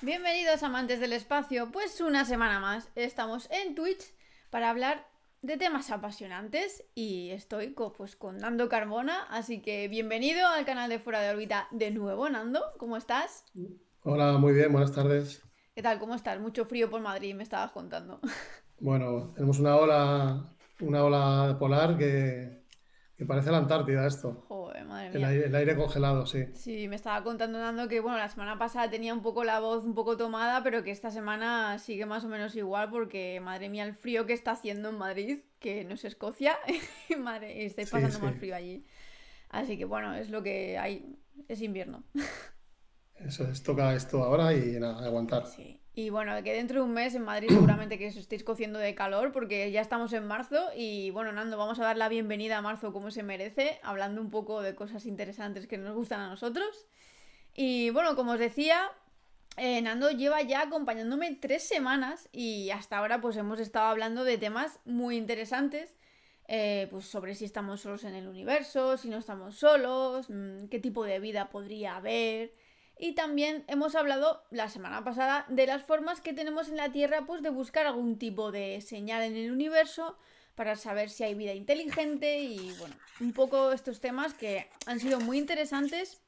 Bienvenidos amantes del espacio, pues una semana más estamos en Twitch para hablar de temas apasionantes y estoy con Nando Carmona, así que bienvenido al canal de Fuera de órbita de nuevo, Nando, ¿cómo estás? Hola, muy bien, buenas tardes. ¿Qué tal? ¿Cómo estás? Mucho frío por Madrid, me estabas contando. Bueno, tenemos una ola polar que parece la Antártida esto. Joder, madre El mía. aire, el aire congelado, sí. Sí, me estaba contando Nando que bueno, la semana pasada tenía un poco la voz un poco tomada, pero que esta semana sigue más o menos igual porque madre mía el frío que está haciendo en Madrid, que no es Escocia, y madre, estáis Sí, pasando más sí. frío allí. Así que bueno, es lo que hay, es invierno. Eso es, toca esto ahora y nada, aguantar. Sí. Y bueno, que dentro de un mes en Madrid seguramente que os estéis cociendo de calor porque ya estamos en marzo y bueno, Nando, vamos a dar la bienvenida a marzo como se merece, hablando un poco de cosas interesantes que nos gustan a nosotros. Y bueno, como os decía, Nando lleva ya acompañándome 3 semanas y hasta ahora pues hemos estado hablando de temas muy interesantes. Pues sobre si estamos solos en el universo, si no estamos solos, qué tipo de vida podría haber. Y también hemos hablado la semana pasada de las formas que tenemos en la Tierra pues de buscar algún tipo de señal en el universo para saber si hay vida inteligente y bueno, un poco estos temas que han sido muy interesantes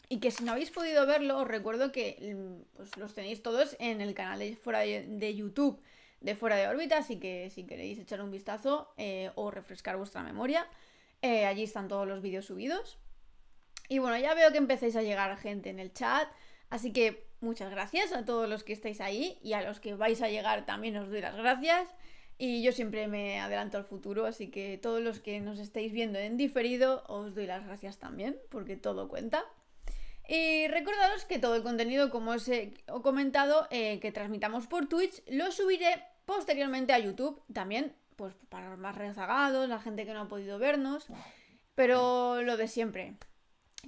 y que si no habéis podido verlo, os recuerdo que pues, los tenéis todos en el canal de YouTube de Fuera de órbita, así que si queréis echar un vistazo o refrescar vuestra memoria, allí están todos los vídeos subidos. Y bueno, ya veo que empezáis a llegar gente en el chat, así que muchas gracias a todos los que estáis ahí y a los que vais a llegar también os doy las gracias. Y yo siempre me adelanto al futuro, así que todos los que nos estáis viendo en diferido os doy las gracias también, porque todo cuenta. Y recordaros que todo el contenido, como os he comentado, que transmitamos por Twitch, lo subiré posteriormente a YouTube. También, pues para los más rezagados, la gente que no ha podido vernos. Pero lo de siempre.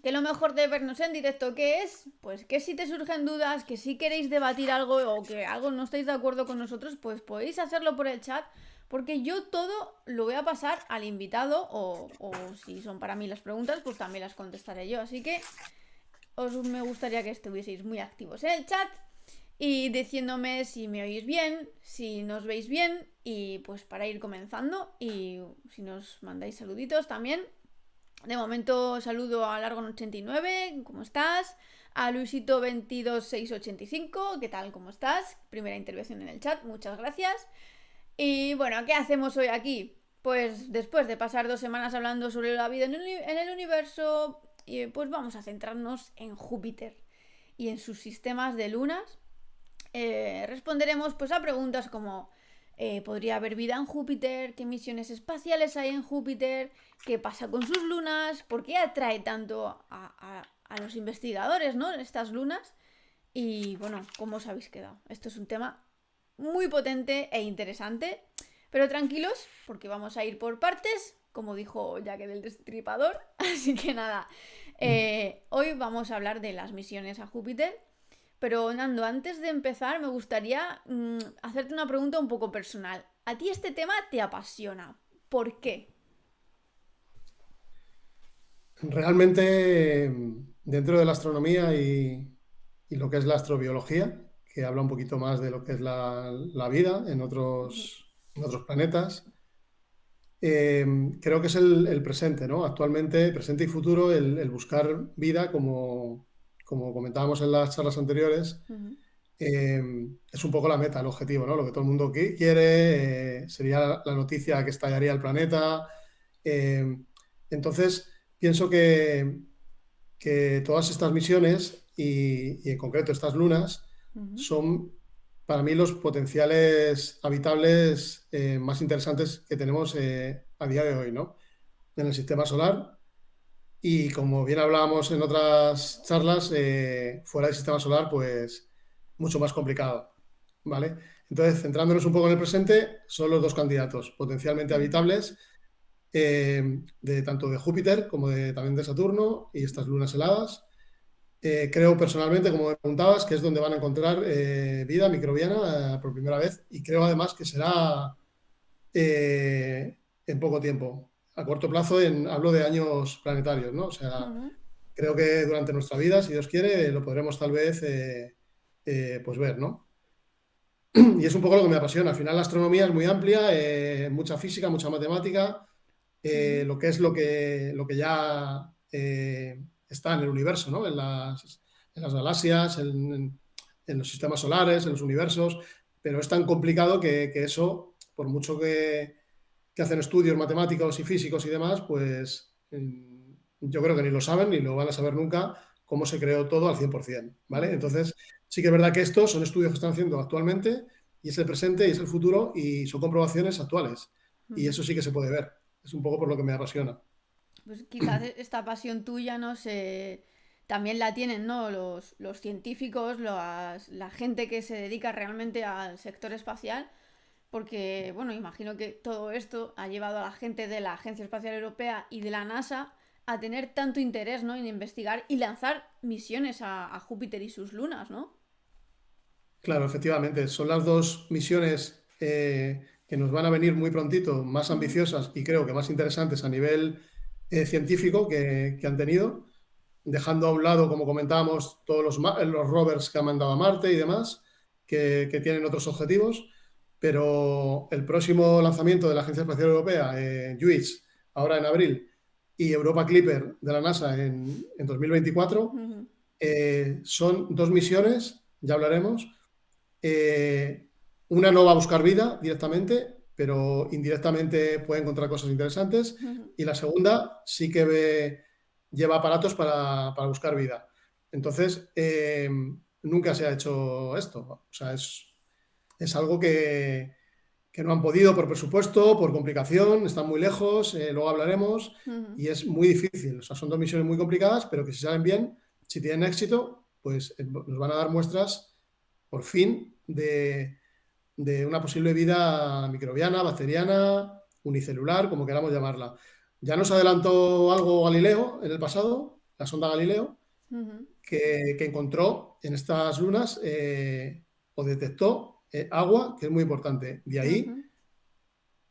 Que lo mejor de vernos en directo, ¿qué es? Pues que si te surgen dudas, que si queréis debatir algo o que algo no estáis de acuerdo con nosotros, pues podéis hacerlo por el chat. Porque yo todo lo voy a pasar al invitado o si son para mí las preguntas, pues también las contestaré yo. Así que me gustaría que estuvieseis muy activos en el chat y diciéndome si me oís bien, si nos veis bien y pues para ir comenzando y si nos mandáis saluditos también. De momento saludo a Largon89, ¿cómo estás? A Luisito22685, ¿qué tal? ¿Cómo estás? Primera intervención en el chat, muchas gracias. Y bueno, ¿qué hacemos hoy aquí? Pues después de pasar 2 semanas hablando sobre la vida en el universo, pues vamos a centrarnos en Júpiter y en sus sistemas de lunas. Responderemos pues a preguntas como ¿podría haber vida en Júpiter? ¿Qué misiones espaciales hay en Júpiter? ¿Qué pasa con sus lunas? ¿Por qué atrae tanto a los investigadores, ¿no? Estas lunas. Y bueno, ¿cómo os habéis quedado? Esto es un tema muy potente e interesante. Pero tranquilos, porque vamos a ir por partes, como dijo Jack el Destripador. Así que nada, hoy vamos a hablar de las misiones a Júpiter. Pero Nando, antes de empezar, me gustaría hacerte una pregunta un poco personal. ¿A ti este tema te apasiona? ¿Por qué? Realmente, dentro de la astronomía y lo que es la astrobiología, que habla un poquito más de lo que es la vida en otros planetas, eh, creo que es el presente, ¿no? Actualmente, presente y futuro, el buscar vida, como comentábamos en las charlas anteriores, Uh-huh. eh, es un poco la meta, el objetivo, ¿no? Lo que todo el mundo quiere, sería la noticia que estallaría el planeta. eh, entonces, pienso que todas estas misiones y en concreto estas lunas Uh-huh. son para mí los potenciales habitables más interesantes que tenemos a día de hoy, ¿no? En el sistema solar. Y como bien hablábamos en otras charlas, fuera del sistema solar, pues mucho más complicado, ¿vale? Entonces, centrándonos un poco en el presente, son los dos candidatos potencialmente Uh-huh. habitables, de tanto de Júpiter como también de Saturno y estas lunas heladas. Creo personalmente, como me preguntabas, que es donde van a encontrar vida microbiana por primera vez y creo además que será en poco tiempo. A corto plazo, hablo de años planetarios, ¿no? O sea, Uh-huh. creo que durante nuestra vida, si Dios quiere, lo podremos tal vez pues ver, ¿no? Y es un poco lo que me apasiona. Al final la astronomía es muy amplia, mucha física, mucha matemática, Ujú, lo que ya está en el universo, ¿no? En las galaxias, en los sistemas solares, en los universos, pero es tan complicado que eso, por mucho que hacen estudios matemáticos y físicos y demás, pues yo creo que ni lo saben ni lo van a saber nunca cómo se creó todo al 100%, ¿vale? ujú, Entonces, sí que es verdad que estos son estudios que están haciendo actualmente y es el presente y es el futuro y son comprobaciones actuales. Y ujú. eso sí que se puede ver. Es un poco por lo que me apasiona. Pues quizás esta pasión tuya, no sé, también la tienen, ¿no? Los científicos, la gente que se dedica realmente al sector espacial, porque, bueno, imagino que todo esto ha llevado a la gente de la Agencia Espacial Europea y de la NASA a tener tanto interés, ¿no? En investigar y lanzar misiones a Júpiter y sus lunas, ¿no? Claro, efectivamente, son las dos misiones que nos van a venir muy prontito, más Ujú, ambiciosas y creo que más interesantes a nivel científico que han tenido, dejando a un lado, como comentábamos, todos los rovers que han mandado a Marte y demás, que tienen otros objetivos, pero el próximo lanzamiento de la Agencia Espacial Europea, JUICE, ahora en abril, y Europa Clipper de la NASA en 2024, ujú, son dos misiones, ya hablaremos. Una no va a buscar vida directamente, pero indirectamente puede encontrar cosas interesantes. ujú. Y la segunda sí que lleva aparatos para buscar vida. Entonces, nunca se ha hecho esto. O sea, es algo que no han podido por presupuesto, por complicación, están muy lejos, luego hablaremos, Ujú. y es muy difícil. O sea, son dos misiones muy complicadas, pero que si salen bien, si tienen éxito, pues nos van a dar muestras, por fin, de una posible vida microbiana, bacteriana, unicelular, como queramos llamarla. Ya nos adelantó algo Galileo en el pasado, la sonda Galileo, Ujú, que encontró en estas lunas o detectó agua, que es muy importante. De ahí, ujú.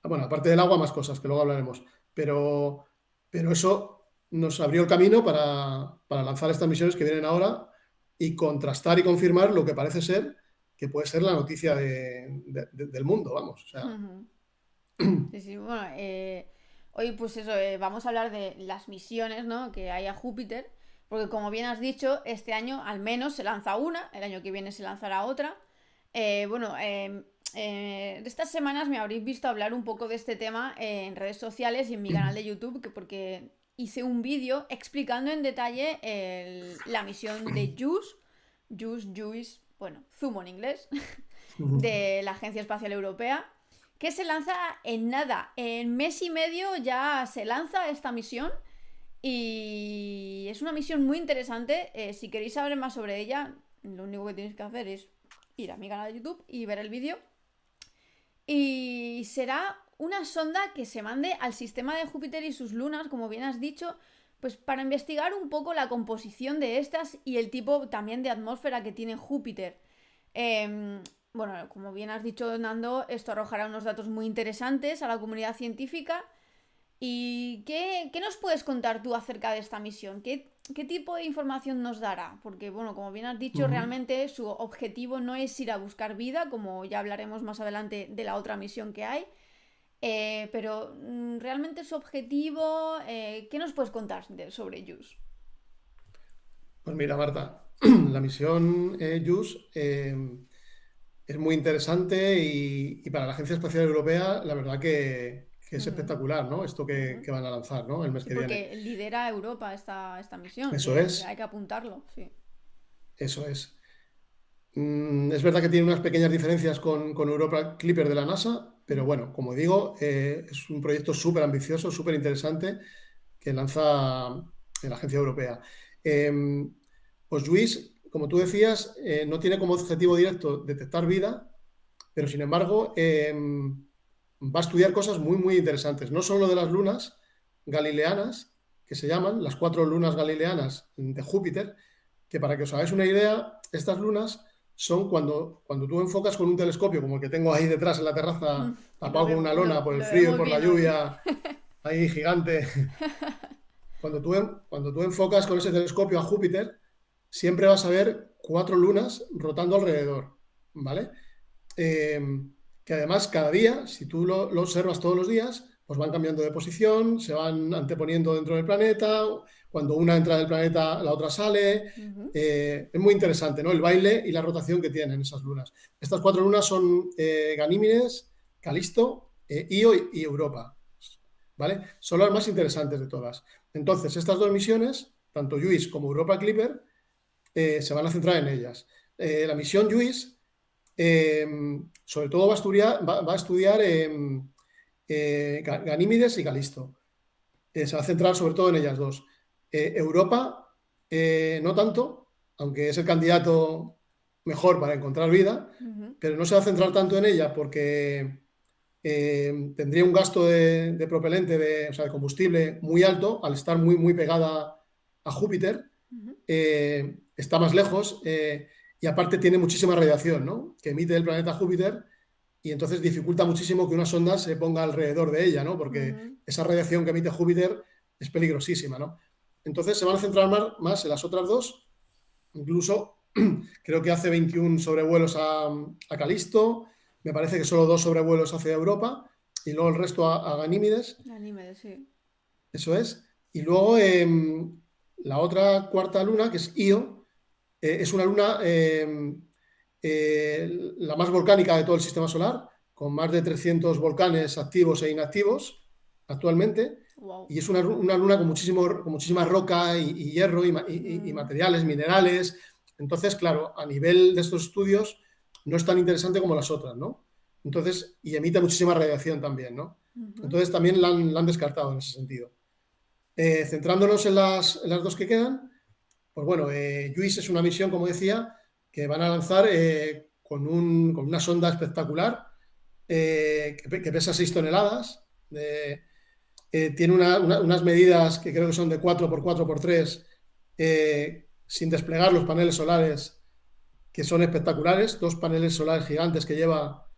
bueno, aparte del agua, más cosas, que luego hablaremos. Pero eso nos abrió el camino para lanzar estas misiones que vienen ahora y contrastar y confirmar lo que parece ser que puede ser la noticia del mundo, vamos. O sea, Ujú. Sí, sí, bueno, hoy pues eso, vamos a hablar de las misiones, ¿no? Que hay a Júpiter, porque como bien has dicho, este año al menos se lanza una, el año que viene se lanzará otra. Bueno, de estas semanas me habréis visto hablar un poco de este tema en redes sociales y en mi canal de YouTube, que porque hice un vídeo explicando en detalle la misión de JUICE, bueno, Zumo en inglés, de la Agencia Espacial Europea, que se lanza en nada, en mes y medio ya se lanza esta misión y es una misión muy interesante. Si queréis saber más sobre ella, lo único que tenéis que hacer es ir a mi canal de YouTube y ver el vídeo. Y será una sonda que se mande al sistema de Júpiter y sus lunas, como bien has dicho, pues para investigar un poco la composición de estas y el tipo también de atmósfera que tiene Júpiter. Eh, bueno, como bien has dicho, Nando, esto arrojará unos datos muy interesantes a la comunidad científica. ¿Y qué nos puedes contar tú acerca de esta misión? ¿Qué tipo de información nos dará? Porque, bueno, como bien has dicho, ujú. realmente su objetivo no es ir a buscar vida, como ya hablaremos más adelante de la otra misión que hay, pero realmente su objetivo, ¿qué nos puedes contar sobre JUICE? Pues mira, Marta, la misión JUICE es muy interesante y para la Agencia Espacial Europea la verdad que es Ujú, espectacular, ¿no? Esto que, ujú. que van a lanzar, ¿no? El mes Sí, que viene. porque lidera Europa esta misión, Eso que hay es, que apuntarlo, sí. eso es. Es verdad que tiene unas pequeñas diferencias con Europa Clipper de la NASA, pero Ujú, bueno, como digo, es un proyecto súper ambicioso, súper interesante que lanza la Agencia Europea. Eh, pues Luis, como tú decías, no tiene como objetivo directo detectar vida, pero sin embargo va a estudiar cosas muy, muy interesantes. No solo de las lunas galileanas, que se llaman las 4 lunas galileanas de Júpiter, que para que os hagáis una idea, estas lunas son cuando tú enfocas con un telescopio, como el que tengo ahí detrás en la terraza, y lo tapado con una vemos, lona por el lo frío y vemos por la bien hoy. lluvia, ahí gigante. Cuando tú enfocas con ese telescopio a Júpiter, siempre vas a ver 4 lunas rotando alrededor, ¿vale? Eh, que además cada día, si tú lo observas todos los días, pues van cambiando de posición, se van anteponiendo dentro del planeta, cuando una entra del planeta, la otra sale. Ujú. Es muy interesante, ¿no? El baile y la rotación que tienen esas lunas. Estas 4 lunas son Ganímedes, Calisto, Io y Europa, ¿vale? Son las más interesantes de todas. Entonces, estas dos misiones, tanto JUICE como Europa Clipper, se van a centrar en ellas. La misión JUICE, sobre todo va a estudiar Ganímedes y Calisto. Se va a centrar sobre todo en ellas dos. Europa, no tanto, aunque es el candidato mejor para encontrar vida, Ujú. pero no se va a centrar tanto en ella porque tendría un gasto de propelente, o sea, de combustible muy alto al estar muy, muy pegada a Júpiter. Ujú. Está más lejos y aparte tiene muchísima radiación, ¿no? Que emite el planeta Júpiter y entonces dificulta muchísimo que una sonda se ponga alrededor de ella, ¿no? Porque Ujú. esa radiación que emite Júpiter es peligrosísima, ¿no? Entonces se van a centrar más en las otras dos, incluso creo que hace 21 sobrevuelos a Calisto, me parece que solo 2 sobrevuelos hacia Europa y luego el resto a Ganímedes, Anime, sí. eso es. Y luego la otra cuarta luna, que es Io, es una luna la más volcánica de todo el sistema solar, con más de 300 volcanes activos e inactivos actualmente, Wow. y es una luna con muchísima roca y hierro y Mm. materiales, minerales. Entonces, claro, a nivel de estos estudios no es tan interesante como las otras, ¿no? Entonces, y emite muchísima radiación también, ¿no? Ujú. Entonces también la han descartado en ese sentido. Centrándonos en las dos que quedan, pues bueno, JUICE es una misión, como decía, que van a lanzar con una sonda espectacular que pesa 6 toneladas. Tiene unas medidas que creo que son de 4 por 4 por 3 sin desplegar los paneles solares, que son espectaculares. 2 paneles solares gigantes que lleva,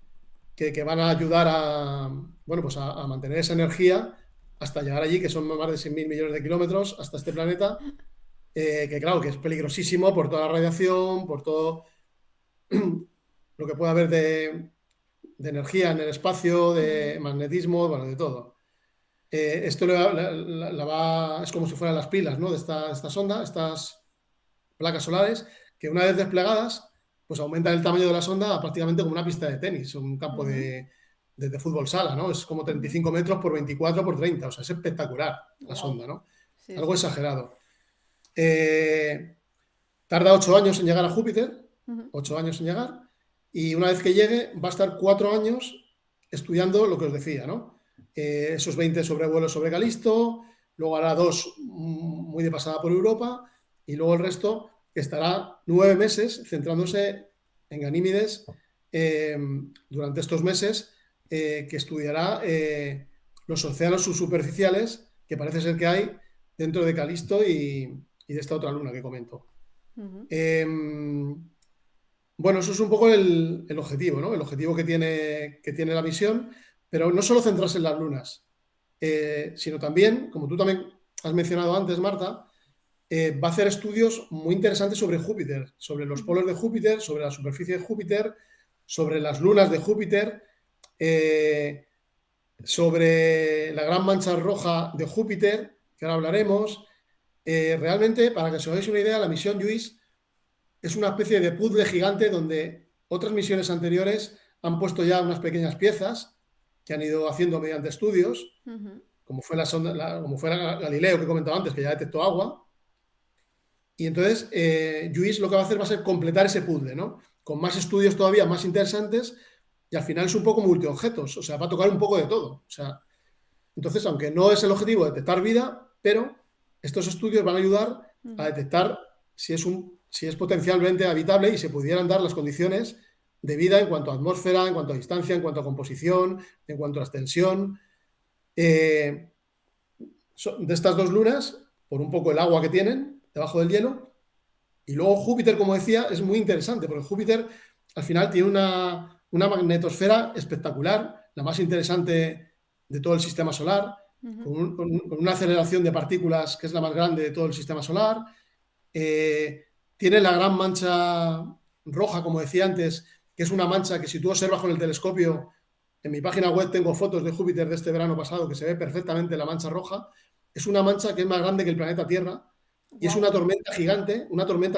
que van a ayudar bueno, pues a mantener esa energía hasta llegar allí, que son más de 100.000 millones de kilómetros hasta este planeta, que claro, que es peligrosísimo por toda la radiación, por todo lo que puede haber de energía en el espacio, de Mm. magnetismo, bueno, de todo. Esto es como si fueran las pilas, ¿no? De esta sonda, estas placas solares, que una vez desplegadas, pues aumentan el tamaño de la sonda a prácticamente como una pista de tenis, un campo Ujú. de fútbol sala, ¿no? Es como Ujú. 35 metros por 24 por 30, o sea, es espectacular la Wow. sonda, ¿no? Sí, Algo sí. exagerado. Eh, Tarda 8 años en llegar a Júpiter, Ujú. 8 años en llegar, y una vez que llegue va a estar 4 años estudiando lo que os decía, ¿no? Esos 20 sobrevuelos sobre Calisto, luego hará 2 muy de pasada por Europa, y luego el resto estará 9 meses centrándose en Ganímedes durante estos meses, que estudiará los océanos subsuperficiales que parece ser que hay dentro de Calisto y de esta otra luna que comento. Ujú. Eh, bueno, eso es un poco el objetivo, ¿no? El objetivo que tiene la misión, pero no solo centrarse en las lunas, sino también, como tú también has mencionado antes, Marta, va a hacer estudios muy interesantes sobre Júpiter, sobre los Ujú. polos de Júpiter, sobre la superficie de Júpiter, sobre las lunas de Júpiter, eh, sobre la gran mancha roja de Júpiter, que ahora hablaremos. Realmente, para que os hagáis una idea, la misión JUICE es una especie de puzzle gigante donde otras misiones anteriores han puesto ya unas pequeñas piezas que han ido haciendo mediante estudios, Ujú. como fue como fue la Galileo que he comentado antes, que ya detectó agua. Y entonces, JUICE lo que va a hacer va a ser completar ese puzzle, ¿no? Con más estudios todavía más interesantes y al final es un poco multiobjetos, o sea, va a tocar un poco de todo. O sea, entonces, aunque no es el objetivo detectar vida, pero estos estudios van a ayudar a Ujú. detectar si es potencialmente habitable y se pudieran dar las condiciones de vida en cuanto a atmósfera, en cuanto a distancia, en cuanto a composición, en cuanto a extensión. Eh, de estas dos lunas, por un poco el agua que tienen debajo del hielo, y luego Júpiter, como decía, es muy interesante, porque Júpiter al final tiene una magnetosfera espectacular, la más interesante de todo el sistema solar, Ujú. con una aceleración de partículas que es la más grande de todo el sistema solar. Eh, tiene la gran mancha roja, como decía antes, que es una mancha que si tú observas con el telescopio, en mi página web tengo fotos de Júpiter de este verano pasado que se ve perfectamente la mancha roja. Es una mancha que es más grande que el planeta Tierra y es Wow. una tormenta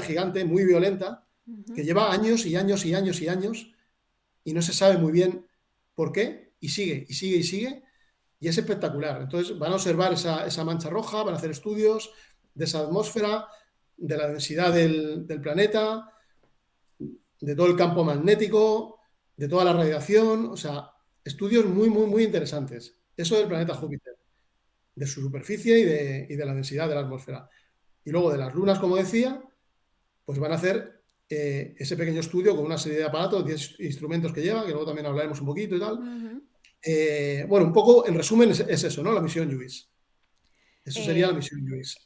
gigante muy violenta que lleva años y años y años y años y no se sabe muy bien por qué y sigue y sigue y sigue y es espectacular. Entonces van a observar esa mancha roja, van a hacer estudios de esa atmósfera, de la densidad del planeta, de todo el campo magnético, de toda la radiación, o sea, estudios muy, muy, muy interesantes. Eso del planeta Júpiter, de su superficie y de la densidad de la atmósfera. Y luego de las lunas, como decía, pues van a hacer ese pequeño estudio con una serie de aparatos, 10 instrumentos que lleva, que luego también hablaremos un poquito y tal. Bueno, un poco, en resumen, es eso, ¿no? La misión JUICE. Eso sería la Eh, misión JUICE.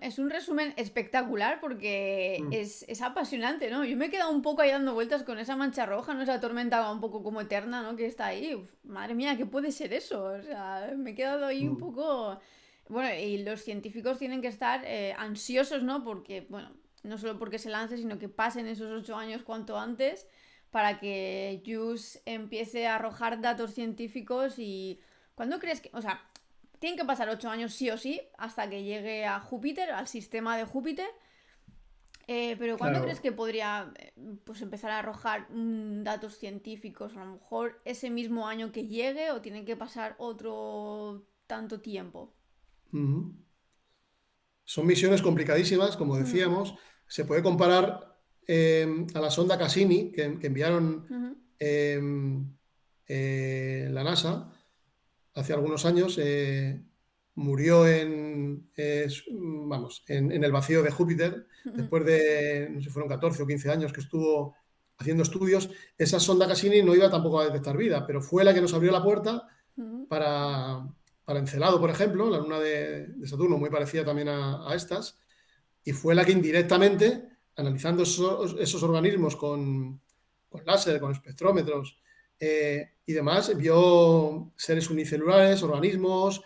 es un resumen espectacular porque Mm, es apasionante, ¿no? Yo me he quedado un poco ahí dando vueltas con esa mancha roja, ¿no? Esa tormenta un poco como eterna, ¿no? Que está ahí. Uf, madre mía, ¿qué puede ser eso? O sea, me he quedado ahí un mm, poco... Bueno, y los científicos tienen que estar ansiosos, ¿no? Porque, bueno, no solo porque se lance, sino que pasen esos 8 años cuanto antes para que JUICE empiece a arrojar datos científicos y... ¿Cuándo crees que...? O sea, tienen que pasar 8 años sí o sí hasta que llegue a Júpiter, al sistema de Júpiter. Pero ¿cuándo crees claro. que podría pues empezar a arrojar datos científicos? A lo mejor ese mismo año que llegue o tienen que pasar otro tanto tiempo. Ujú. Son misiones complicadísimas, como Ujú, decíamos. Se puede comparar a la sonda Cassini que enviaron ujú, eh, la NASA hace algunos años. Murió vamos, en el vacío de Júpiter, ujú, después de, no sé si fueron 14 o 15 años que estuvo haciendo estudios. Esa sonda Cassini no iba tampoco a detectar vida, pero fue la que nos abrió la puerta ujú, para, para Encelado, por ejemplo, la luna de Saturno, muy parecida también a estas, y fue la que indirectamente, analizando esos organismos con láser, con espectrómetros y demás, vio seres unicelulares, organismos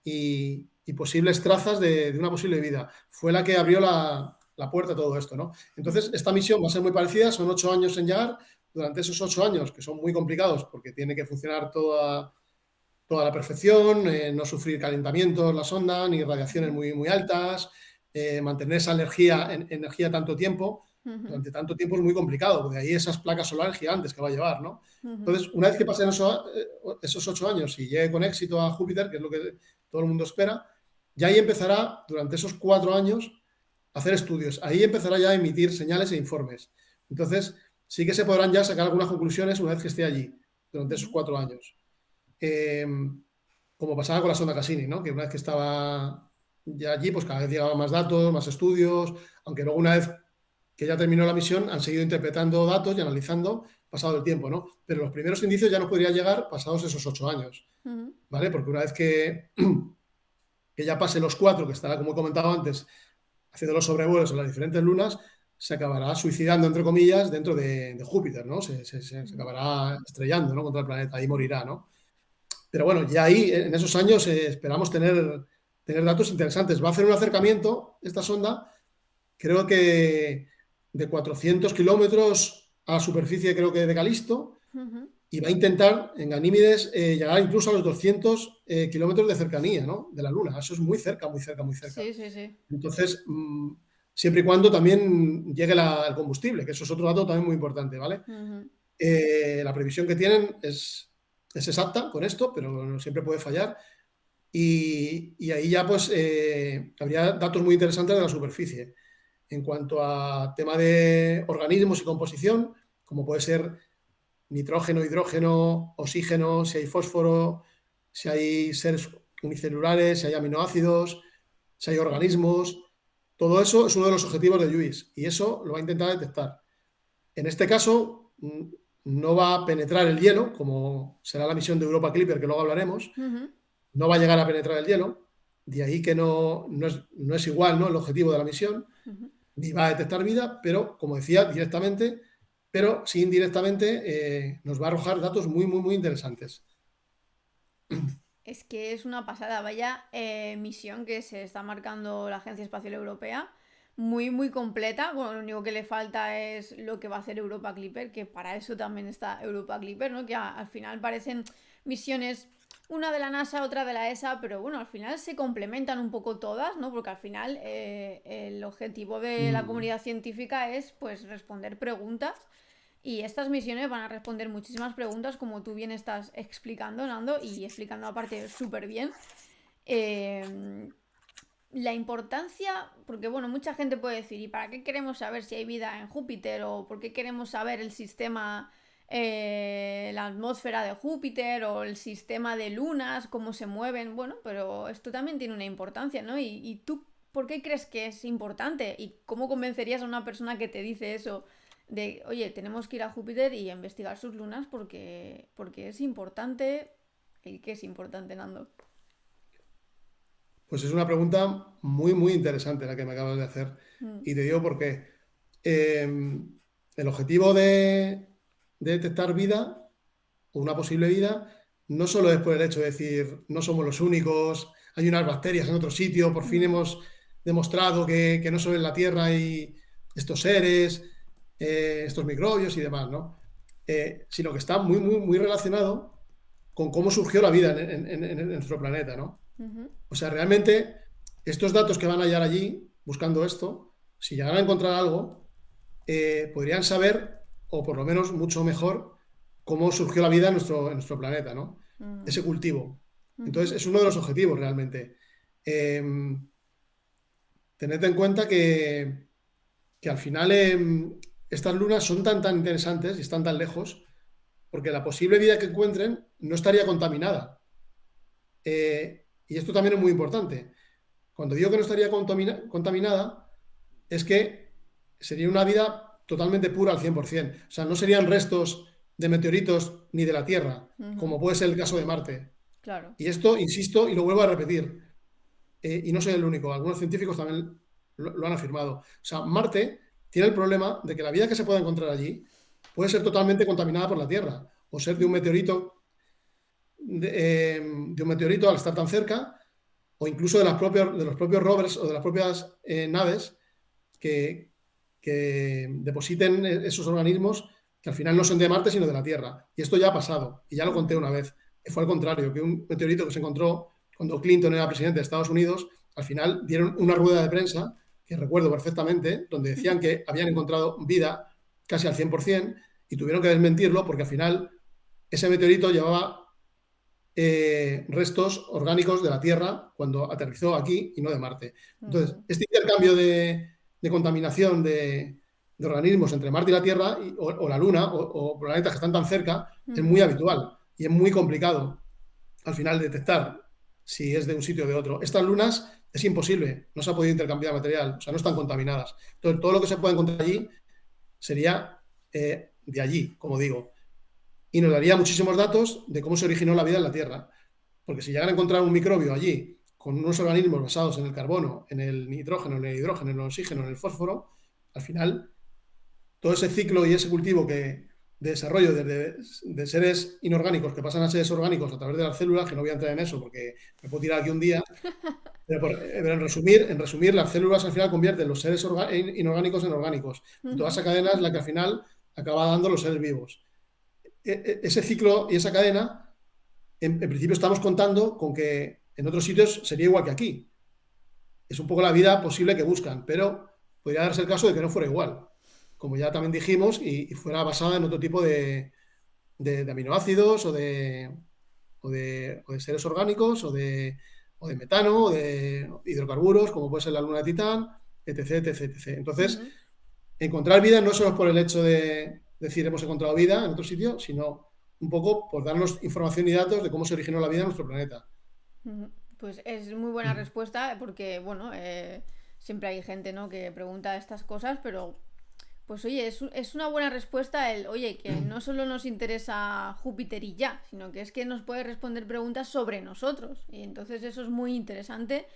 y posibles trazas de una posible vida. Fue la que abrió la puerta a todo esto, ¿no? Entonces, ujú, esta misión va a ser muy parecida, son 8 años en llegar. Durante esos 8 años, que son muy complicados porque tiene que funcionar toda la perfección, no sufrir calentamientos la sonda, ni radiaciones ujú, muy, muy altas, mantener esa energía tanto tiempo, ujú, durante tanto tiempo es muy complicado, porque ahí esas placas solares gigantes que va a llevar, ¿no? ujú, Entonces, una vez que pasen esos 8 años y llegue con éxito a Júpiter, que es lo que todo el mundo espera, ya ahí empezará, durante esos 4 años, a hacer estudios. Ahí empezará ya a emitir señales e informes. Entonces, sí que se podrán ya sacar algunas conclusiones una vez que esté allí, durante esos ujú, 4 años. Eh, Como pasaba con la sonda Cassini, ¿no? Que una vez que estaba ya allí, pues cada vez llegaban más datos, más estudios, aunque luego una vez que ya terminó la misión han seguido interpretando datos y analizando pasado el tiempo, ¿no? Pero los primeros indicios ya nos podrían llegar pasados esos 8 años, ujú, ¿vale? Porque una vez que ya pase los 4, que estará, como he comentado antes, haciendo los sobrevuelos en las diferentes lunas, se acabará suicidando, entre comillas, dentro de Júpiter, ¿no? Se ujú. acabará estrellando, ¿no? Contra el planeta, ahí morirá, ¿no? Pero bueno, ya ahí, en esos años, esperamos tener datos interesantes. Va a hacer un acercamiento, esta sonda, creo que de 400 kilómetros a la superficie, creo que de Calisto, Ujú. y va a intentar en Ganímedes llegar incluso a los 200 kilómetros de cercanía, ¿no? De la Luna. Eso es muy cerca, muy cerca, muy cerca. Sí, sí, sí. Entonces, siempre y cuando también llegue el combustible, que eso es otro dato también muy importante, ¿vale? Ujú, La previsión que tienen es exacta con esto, pero siempre puede fallar. Y ahí ya pues habría datos muy interesantes de la superficie. En cuanto a tema de organismos y composición, como puede ser nitrógeno, hidrógeno, oxígeno, si hay fósforo, si hay seres unicelulares, si hay aminoácidos, si hay ujú, organismos, todo eso es uno de los objetivos de JUICE y eso lo va a intentar detectar. En este caso, no va a penetrar el hielo, como será la misión de Europa Clipper, que luego hablaremos, ujú, no va a llegar a penetrar el hielo, de ahí que no es igual, ¿no? El objetivo de la misión, ujú. ni va a detectar vida, pero como decía, directamente, pero sí indirectamente, nos va a arrojar datos muy, muy, muy interesantes. Es que es una pasada, vaya misión que se está marcando la Agencia Espacial Europea. muy, muy completa. Bueno, lo único que le falta es lo que va a hacer Europa Clipper, que para eso también está Europa Clipper, ¿no? Que al final parecen misiones, una de la NASA, otra de la ESA, pero bueno, al final se complementan un poco todas, ¿no? Porque al final el objetivo de la Mm. comunidad científica es, pues, responder preguntas. Y estas misiones van a responder muchísimas preguntas, como tú bien estás explicando, Nando, y explicando aparte súper bien. Eh, la importancia, porque bueno, mucha gente puede decir, ¿y para qué queremos saber si hay vida en Júpiter? ¿O por qué queremos saber el sistema, la atmósfera de Júpiter o el sistema de lunas, cómo se mueven? Bueno, pero esto también tiene una importancia, ¿no? Y tú, ¿por qué crees que es importante? ¿Y cómo convencerías a una persona que te dice eso? De, oye, tenemos que ir a Júpiter y investigar sus lunas porque es importante. ¿Y qué es importante, Nando? Pues es una pregunta muy, muy interesante la que me acabas de hacer. Mm, Y te digo por qué. Eh, el objetivo de detectar vida o una posible vida no solo es por el hecho de decir no somos los únicos, hay unas bacterias en otro sitio, por fin mm, hemos demostrado que no solo en la Tierra hay estos seres, estos microbios y demás, ¿no? Sino que está muy, muy, muy relacionado con cómo surgió la vida en nuestro planeta, ¿no? ujú, O sea, realmente estos datos que van a hallar allí buscando esto, si llegan a encontrar algo, podrían saber, o por lo menos mucho mejor, cómo surgió la vida en nuestro planeta, ¿no? mm, Ese cultivo. Entonces, ujú, es uno de los objetivos realmente. Eh, tened en cuenta que al final estas lunas son tan, tan interesantes y están tan lejos, porque la posible vida que encuentren no estaría contaminada. Y esto también es muy importante. Cuando digo que no estaría contaminada, es que sería una vida totalmente pura al 100%. O sea, no serían restos de meteoritos ni de la Tierra, ujú. como puede ser el caso de Marte. Claro. Y esto, insisto, y lo vuelvo a repetir, y no soy el único, algunos científicos también lo han afirmado. O sea, Marte tiene el problema de que la vida que se puede encontrar allí puede ser totalmente contaminada por la Tierra, o ser Mm, de un meteorito al estar tan cerca, o incluso de los propios rovers o de las propias naves que, que depositen esos organismos que al final no son de Marte, sino de la Tierra. Y esto ya ha pasado, y ya lo conté ujú, una vez. Que fue al contrario, que un meteorito que se encontró cuando Clinton era presidente de Estados Unidos, al final dieron una rueda de prensa, que recuerdo perfectamente, donde decían que habían encontrado vida casi al 100%, y tuvieron que desmentirlo porque al final ese meteorito llevaba restos orgánicos de la Tierra cuando aterrizó aquí y no de Marte. Entonces, ujú, este intercambio de contaminación de organismos entre Marte y la Tierra, o la Luna, o planetas que están tan cerca, es muy ujú, habitual y es muy complicado al final detectar si es de un sitio o de otro. Estas lunas es imposible, no se ha podido intercambiar material, o sea, no están contaminadas. Entonces, todo lo que se puede encontrar allí sería de allí, como digo, y nos daría muchísimos datos de cómo se originó la vida en la Tierra. Porque si llegan a encontrar un microbio allí con unos organismos basados en el carbono, en el nitrógeno, en el hidrógeno, en el oxígeno, en el fósforo, al final todo ese ciclo y ese cultivo de desarrollo de seres inorgánicos que pasan a seres orgánicos a través de las células, que no voy a entrar en eso porque me puedo tirar aquí un día, pero en resumir, las células al final convierten los seres inorgánicos en orgánicos. Y toda ujú, esa cadena es la que al final acaba dando los seres vivos. Ese ciclo y esa cadena, en principio estamos contando con que en otros sitios sería igual que aquí. Es un poco la vida posible que buscan, pero podría darse el caso de que no fuera igual, como ya también dijimos, y fuera basada en otro tipo de aminoácidos o de seres orgánicos o de metano o de hidrocarburos, como puede ser la luna de Titán, etc, etc, etc. Entonces, ujú, encontrar vida no solo por el hecho de decir hemos encontrado vida en otro sitio, sino un poco por darnos información y datos de cómo se originó la vida en nuestro planeta. ujú. Pues es muy buena respuesta porque, bueno, siempre hay gente, ¿no? Que pregunta estas cosas, pero pues oye, es una buena respuesta el, oye, que no solo nos interesa Júpiter y ya, sino que es que nos puede responder preguntas sobre nosotros. Y entonces eso es muy interesante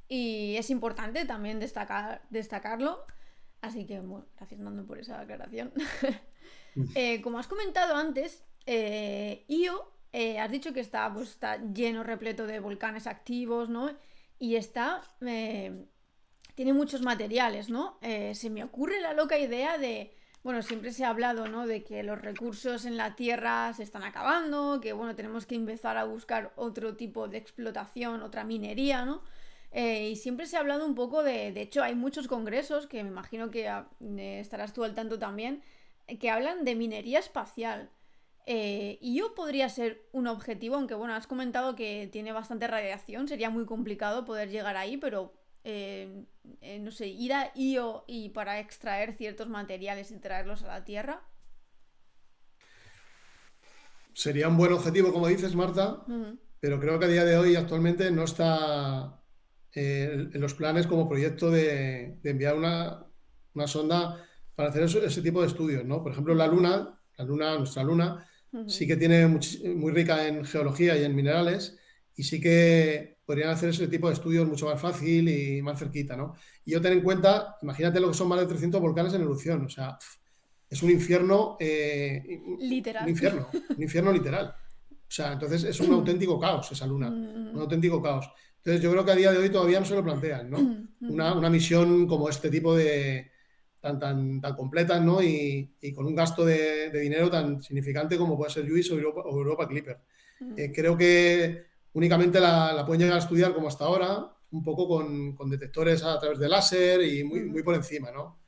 y es importante también destacarlo. Así que, bueno, gracias Nando por esa aclaración. Como has comentado antes, Io, has dicho que está, pues, está lleno, repleto de volcanes activos, ¿no? Y está tiene muchos materiales, ¿no? Se me ocurre la loca idea de, bueno, siempre se ha hablado, ¿no? De que los recursos en la Tierra se están acabando, que, bueno, tenemos que empezar a buscar otro tipo de explotación, otra minería, ¿no? Y siempre se ha hablado un poco de hecho, hay muchos congresos, que me imagino que estarás tú al tanto también, que hablan de minería espacial. Y yo podría ser un objetivo, aunque bueno, has comentado que tiene bastante radiación, sería muy complicado poder llegar ahí, pero no sé, ir a Io y para extraer ciertos materiales y traerlos a la Tierra. Sería un buen objetivo, como dices, Marta, Ujú, pero creo que a día de hoy actualmente no está en los planes como proyecto de enviar una sonda para hacer ese tipo de estudios, ¿no? Por ejemplo, ujú, nuestra luna, ujú, sí que tiene muy rica en geología y en minerales y sí que podrían hacer ese tipo de estudios mucho más fácil y más cerquita, ¿no? Y yo ten en cuenta, imagínate lo que son más de 300 volcanes en erupción, o sea, es Literal. un infierno literal. O sea, entonces es un auténtico caos esa luna, un Mm, auténtico caos. Entonces yo creo que a día de hoy todavía no se lo plantean, ¿no? ujú, Una misión como este tipo de tan completa, ¿no? Y con un gasto de dinero tan significante como puede ser JUICE o Europa Clipper. mm, Creo que únicamente la pueden llegar a estudiar como hasta ahora, un poco con detectores a través de láser y muy ujú, por encima, ¿no?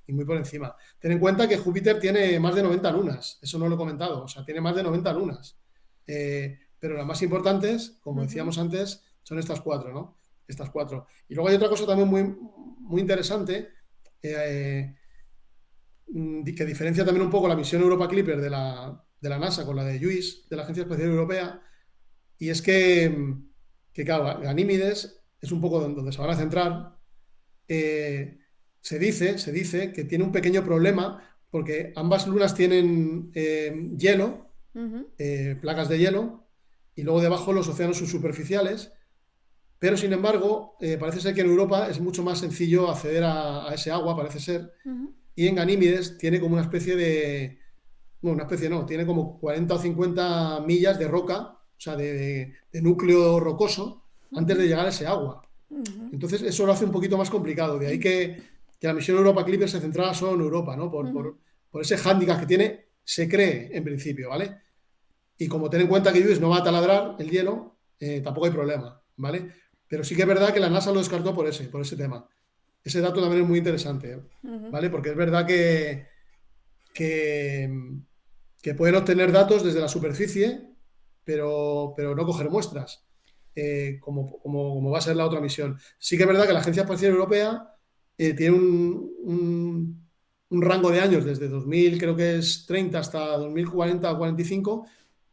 Y muy por encima. Ten en cuenta que Júpiter tiene más de 90 lunas, eso no lo he comentado, o sea, tiene más de 90 lunas. Pero las más importantes, como ujú, decíamos antes, son estas cuatro, ¿no? Estas cuatro. Y luego hay otra cosa también muy interesante, eh, que diferencia también un poco la misión Europa Clipper de la NASA con la de JUICE, de la Agencia Espacial Europea, y es que claro, Ganímedes es un poco donde se van a centrar. eh, se dice que tiene un pequeño problema porque ambas lunas tienen hielo, ujú, placas de hielo, y luego debajo los océanos subsuperficiales, pero sin embargo, parece ser que en Europa es mucho más sencillo acceder a ese agua, parece ser, ujú, y en Ganímedes tiene como una especie de, bueno, una especie no, tiene como 40 o 50 millas de roca, o sea, de núcleo rocoso, antes ujú, de llegar a ese agua. ujú, Entonces, eso lo hace un poquito más complicado. De ahí que la misión Europa Clipper se centraba solo en Europa, ¿no? Por, ujú, por, por ese hándicap que tiene, se cree en principio, ¿vale? Y como ten en cuenta que Lluís no va a taladrar el hielo, tampoco hay problema, ¿vale? Pero sí que es verdad que la NASA lo descartó por ese tema. Ese dato también es muy interesante, ujú, ¿vale? Porque es verdad que, que pueden obtener datos desde la superficie, pero no coger muestras, como va a ser la otra misión. Sí que es verdad que la Agencia Espacial Europea tiene un rango de años desde 2000, creo que es 30 hasta 2040 o 45,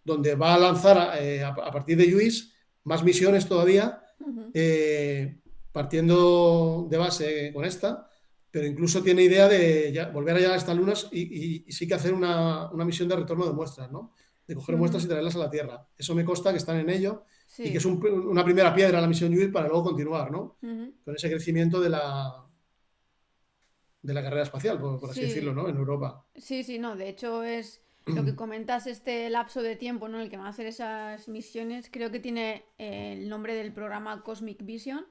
donde va a lanzar a partir de JUICE más misiones todavía, ujú, eh, partiendo de base con esta, pero incluso tiene idea de volver a llegar a estas lunas y sí que hacer una misión de retorno de muestras, ¿no? De coger muestras y ujú. traerlas a la Tierra. Eso me consta que están en ello y que es Sí. una primera piedra a la misión UIR para luego continuar, ¿no? Ujú. Con ese crecimiento de la carrera espacial, por así decirlo, Sí, ¿no? En Europa. sí, sí, no. De hecho, es lo que comentas, este lapso de tiempo, ¿no? El que van a hacer esas misiones. Creo que tiene el nombre del programa Cosmic Vision,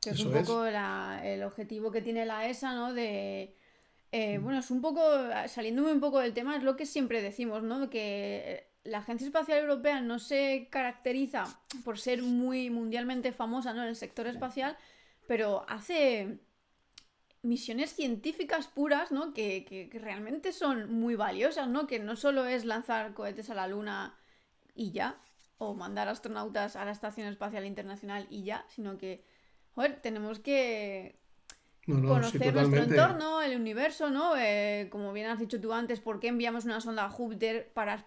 que es un Eso poco es. el objetivo que tiene la ESA, ¿no? De, bueno, es un poco, saliéndome un poco del tema, es lo que siempre decimos, ¿no? Que la Agencia Espacial Europea no se caracteriza por ser muy mundialmente famosa, ¿no? En el sector espacial, pero hace misiones científicas puras, ¿no? Que realmente son muy valiosas, ¿no? Que no solo es lanzar cohetes a la Luna y ya, o mandar astronautas a la Estación Espacial Internacional y ya, sino que, joder, tenemos que No, no, sí, conocer nuestro totalmente. entorno, el universo, ¿no? Como bien has dicho tú antes, ¿por qué enviamos una sonda a Júpiter para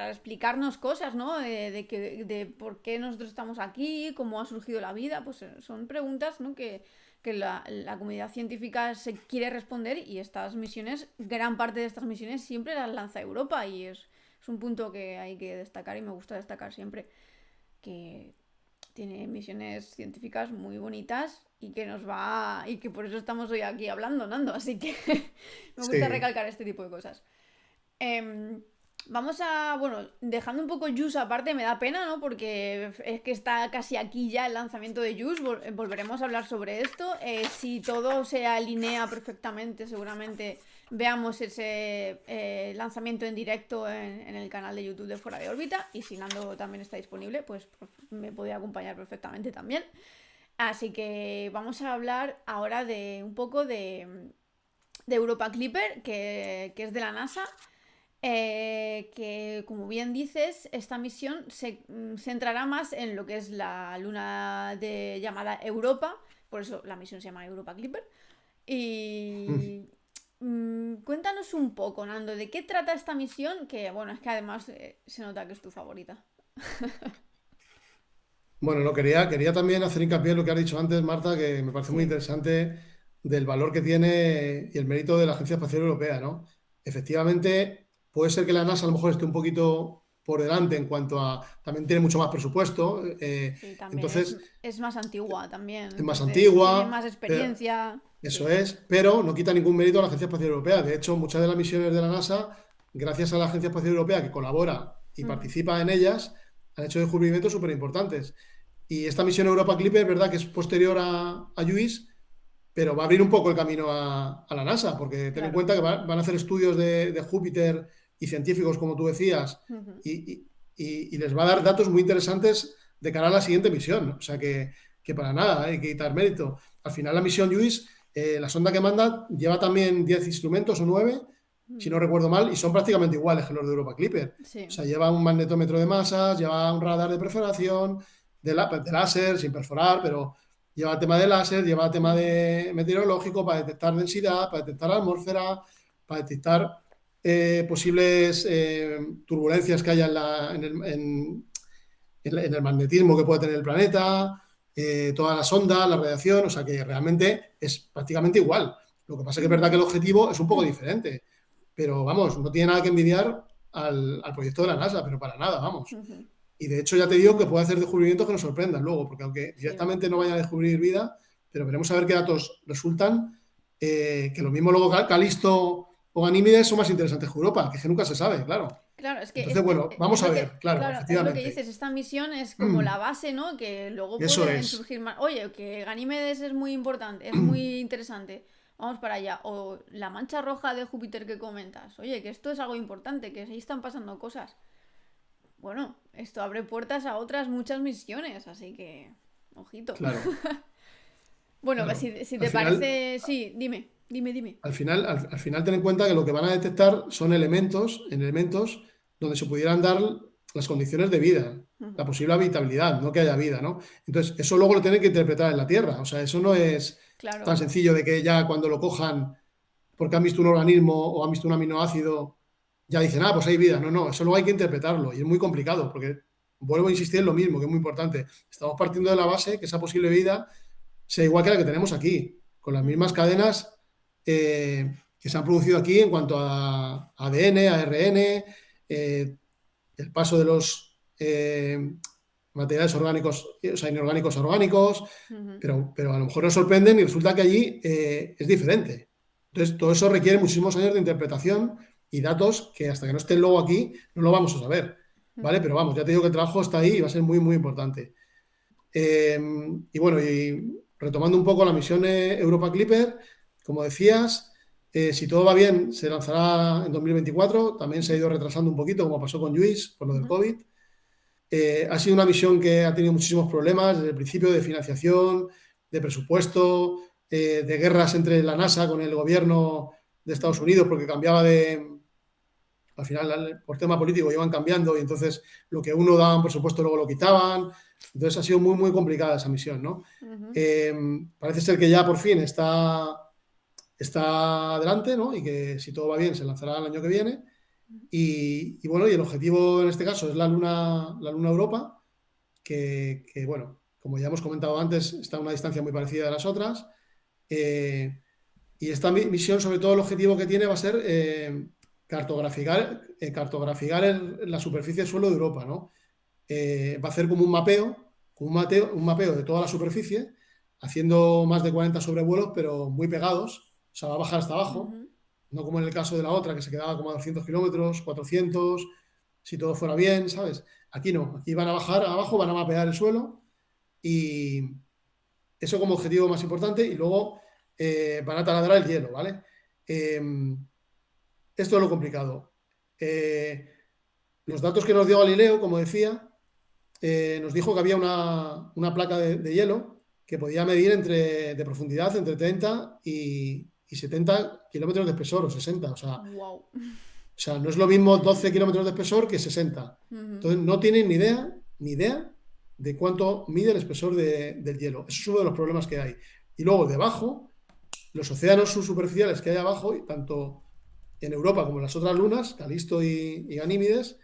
explicarnos cosas, ¿no? De por qué nosotros estamos aquí, cómo ha surgido la vida, pues son preguntas, ¿no? Que la comunidad científica se quiere responder y estas misiones, gran parte de estas misiones siempre las lanza Europa y es un punto que hay que destacar y me gusta destacar siempre, que tiene misiones científicas muy bonitas y que nos va y que por eso estamos hoy aquí hablando, Nando, así que me gusta Sí. recalcar este tipo de cosas. Eh, Vamos a, bueno, dejando un poco Juice aparte, me da pena, ¿no? Porque es que está casi aquí ya el lanzamiento de Juice, volveremos a hablar sobre esto. Si todo se alinea perfectamente, seguramente veamos ese lanzamiento en directo en el canal de YouTube de Fuera de Órbita. Y si Nando también está disponible, pues me podría acompañar perfectamente también. Así que vamos a hablar ahora de un poco de Europa Clipper, que es de la NASA. Que como bien dices, esta misión se centrará más en lo que es la luna llamada Europa, por eso la misión se llama Europa Clipper. Y cuéntanos un poco, Nando, de qué trata esta misión, que bueno, es que además se nota que es tu favorita. Bueno, no quería también hacer hincapié en lo que has dicho antes, Marta, que me parece muy Sí. interesante del valor que tiene y el mérito de la Agencia Espacial Europea, ¿no? Efectivamente, puede ser que la NASA a lo mejor esté un poquito por delante en cuanto a, también tiene mucho más presupuesto, Sí, también entonces es más antigua también, es más entonces tiene antigua, más experiencia. eso Sí. es, pero no quita ningún mérito a la Agencia Espacial Europea. De hecho, muchas de las misiones de la NASA, gracias a la Agencia Espacial Europea que colabora y Ujú. participa en ellas, han hecho descubrimientos súper importantes. Y esta misión Europa Clipper es verdad que es posterior a JUICE, pero va a abrir un poco el camino a la NASA, porque ten en Claro. cuenta que van a hacer estudios de Júpiter y científicos, como tú decías, Ujú. y les va a dar datos muy interesantes de cara a la siguiente misión. O sea que para nada hay que quitar mérito. Al final la misión JUICE, la sonda que manda, lleva también 10 instrumentos o 9, si no Ujú. recuerdo mal, y son prácticamente iguales que los de Europa Clipper. O Sí. sea, lleva un magnetómetro de masas, lleva un radar de perforación, de láser, sin perforar, pero lleva tema de láser, lleva tema Ujú. de meteorológico para detectar densidad, para detectar atmósfera, para detectar posibles turbulencias que haya en el magnetismo que puede tener el planeta, todas las ondas, la radiación, o sea que realmente es prácticamente igual. Lo que pasa es que es verdad que el objetivo es un poco diferente, pero vamos, no tiene nada que envidiar al proyecto de la NASA, pero para nada, vamos. Ujú. Y de hecho ya te digo que puede hacer descubrimientos que nos sorprendan luego, porque aunque Sí. directamente no vayan a descubrir vida, pero veremos a ver qué datos resultan, que lo mismo luego Calisto o Ganímedes son más interesantes que Europa, que nunca se sabe, claro. Claro, es que Entonces, bueno, es vamos a lo ver, que, claro, claro, es lo que efectivamente. dices, esta misión es como la base, ¿no? Que luego Eso pueden es. surgir más. Oye, que Ganímedes es muy importante, es muy interesante. Vamos para allá. O la mancha roja de Júpiter que comentas. Oye, que esto es algo importante, que ahí están pasando cosas. Bueno, esto abre puertas a otras muchas misiones, así que. Ojito. Claro, Bueno, claro. si Al te final, parece. Sí, dime. al final ten en cuenta que lo que van a detectar son elementos donde se pudieran dar las condiciones de vida, la Ujú. posible habitabilidad, no que haya vida, ¿no? Entonces, eso luego lo tienen que interpretar en la Tierra. O sea, eso no es tan Claro. sencillo de que ya cuando lo cojan, porque han visto un organismo o han visto un aminoácido, ya dicen, ah, pues hay vida. No, no, eso luego hay que interpretarlo y es muy complicado, porque vuelvo a insistir en lo mismo, que es muy importante. Estamos partiendo de la base que esa posible vida sea igual que la que tenemos aquí, con las mismas Ujú. cadenas que se han producido aquí en cuanto a ADN, ARN, el paso de los materiales orgánicos, o sea, inorgánicos a orgánicos, Ujú. pero a lo mejor nos sorprenden y resulta que allí es diferente. Entonces, todo eso requiere muchísimos años de interpretación y datos que hasta que no estén luego aquí no lo vamos a saber, ¿vale? Ujú. Pero vamos, ya te digo que el trabajo está ahí y va a ser muy, muy importante. Eh, y bueno, y retomando un poco la misión Europa Clipper, como decías, si todo va bien, se lanzará en 2024. También se ha ido retrasando un poquito, como pasó con Luis, por lo del Ujú. COVID. Ha sido una misión que ha tenido muchísimos problemas desde el principio de financiación, de presupuesto, de guerras entre la NASA con el gobierno de Estados Ujú. Unidos, porque cambiaba de, al final, por tema político, iban cambiando y entonces lo que uno daban, por supuesto, luego lo quitaban. Entonces ha sido muy, muy complicada esa misión, ¿no? Ujú. Eh, Parece ser que ya por fin está adelante, ¿no? Y que si todo va bien se lanzará el año que viene. Y bueno, y el objetivo en este caso es la Luna Europa, bueno, como ya hemos comentado antes, está a una distancia muy parecida a las otras. Eh, y esta misión, sobre todo, el objetivo que tiene va a ser cartografiar la superficie del suelo de Europa, ¿no? Va a hacer un mapeo de toda la superficie, haciendo más de 40 sobrevuelos, pero muy pegados, o sea, va a bajar hasta abajo, Ujú. no como en el caso de la otra, que se quedaba como a 200 kilómetros, 400, si todo fuera bien, ¿sabes? Aquí no, aquí van a bajar abajo, van a mapear el suelo y eso como objetivo más importante y luego van a taladrar el hielo, ¿vale? Eh, Esto es lo complicado. Eh, los datos que nos dio Galileo, como decía, nos dijo que había una placa de hielo que podía medir de profundidad entre 30 y 70 kilómetros de espesor o 60. Wow. O sea, no es lo mismo 12 kilómetros de espesor que 60. Entonces, no tienen ni idea de cuánto mide el espesor del hielo. Eso es uno de los problemas que hay. Y luego, debajo, los océanos subsuperficiales que hay abajo, y tanto en Europa como en las otras lunas, Calisto y Ganímedes,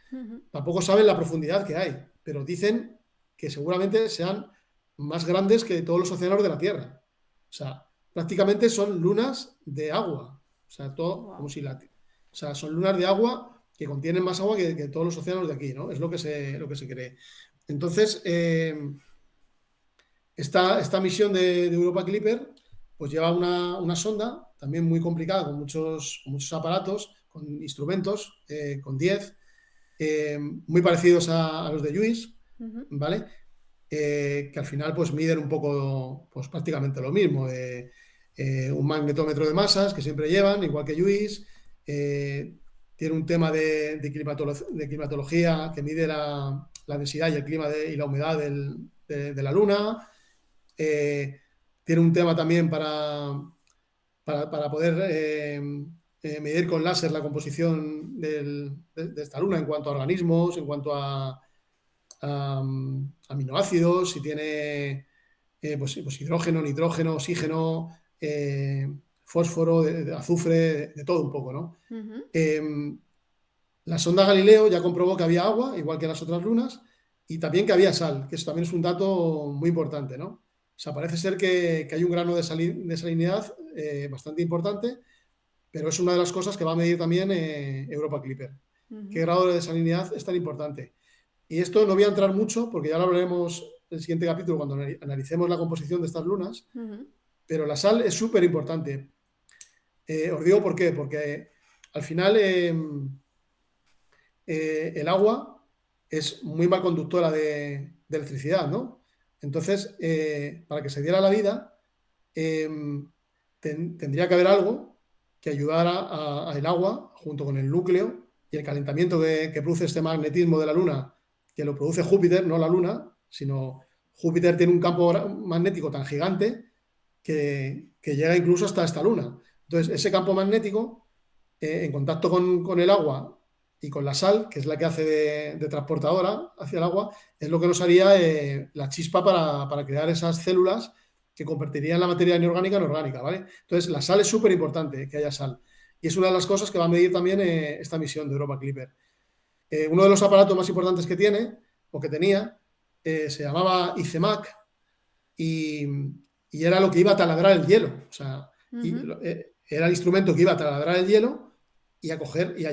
tampoco saben la profundidad que hay, pero dicen que seguramente sean más grandes que todos los océanos de la Tierra. O sea, prácticamente son lunas de agua. O sea, todo como Wow. si o sea, son lunas de agua que contienen más agua que todos los océanos de aquí, ¿no? Es lo que se cree. Entonces, esta misión de Europa Clipper pues lleva una sonda también muy complicada, con muchos aparatos, con instrumentos, con 10 muy parecidos a los de Lluís, ¿vale? Que al final pues miden un poco, pues prácticamente lo mismo. Un magnetómetro de masas que siempre llevan, igual que Lluís. Tiene un tema de climatología que mide la densidad y el clima y la humedad de la Luna. Eh, Tiene un tema también para poder medir con láser la composición de esta luna en cuanto a organismos, en cuanto a aminoácidos, si tiene pues hidrógeno, nitrógeno, oxígeno, fósforo, de azufre, de todo un poco, ¿no? Eh, la sonda Galileo ya comprobó que había agua, igual que en las otras lunas, y también que había sal, que eso también es un dato muy importante, ¿no? O sea, parece ser que hay un grano de salinidad bastante importante, pero es una de las cosas que va a medir también Europa Clipper. ¿Qué grado de salinidad es tan importante? Y esto no voy a entrar mucho, porque ya lo hablaremos en el siguiente capítulo cuando analicemos la composición de estas lunas, pero la sal es súper importante. Os digo por qué, porque al final el agua es muy mal conductora de electricidad, ¿no? Entonces, para que se diera la vida, eh, tendría que haber algo que ayudara al agua, junto con el núcleo y el calentamiento que produce este magnetismo de la Luna, que lo produce Júpiter, no la Luna, sino Júpiter tiene un campo magnético tan gigante que llega incluso hasta esta Luna. Entonces, ese campo magnético, en contacto con el agua y con la sal, que es la que hace de transportadora hacia el agua, es lo que nos haría la chispa para crear esas células que convertirían la materia inorgánica en orgánica, ¿vale? Entonces, la sal es súper importante, que haya sal. Y es una de las cosas que va a medir también esta misión de Europa Clipper. Uno de los aparatos más importantes que tiene, o que tenía, se llamaba ICEMAC y, y era lo que iba a taladrar el hielo. O sea, era el instrumento que iba a taladrar el hielo y a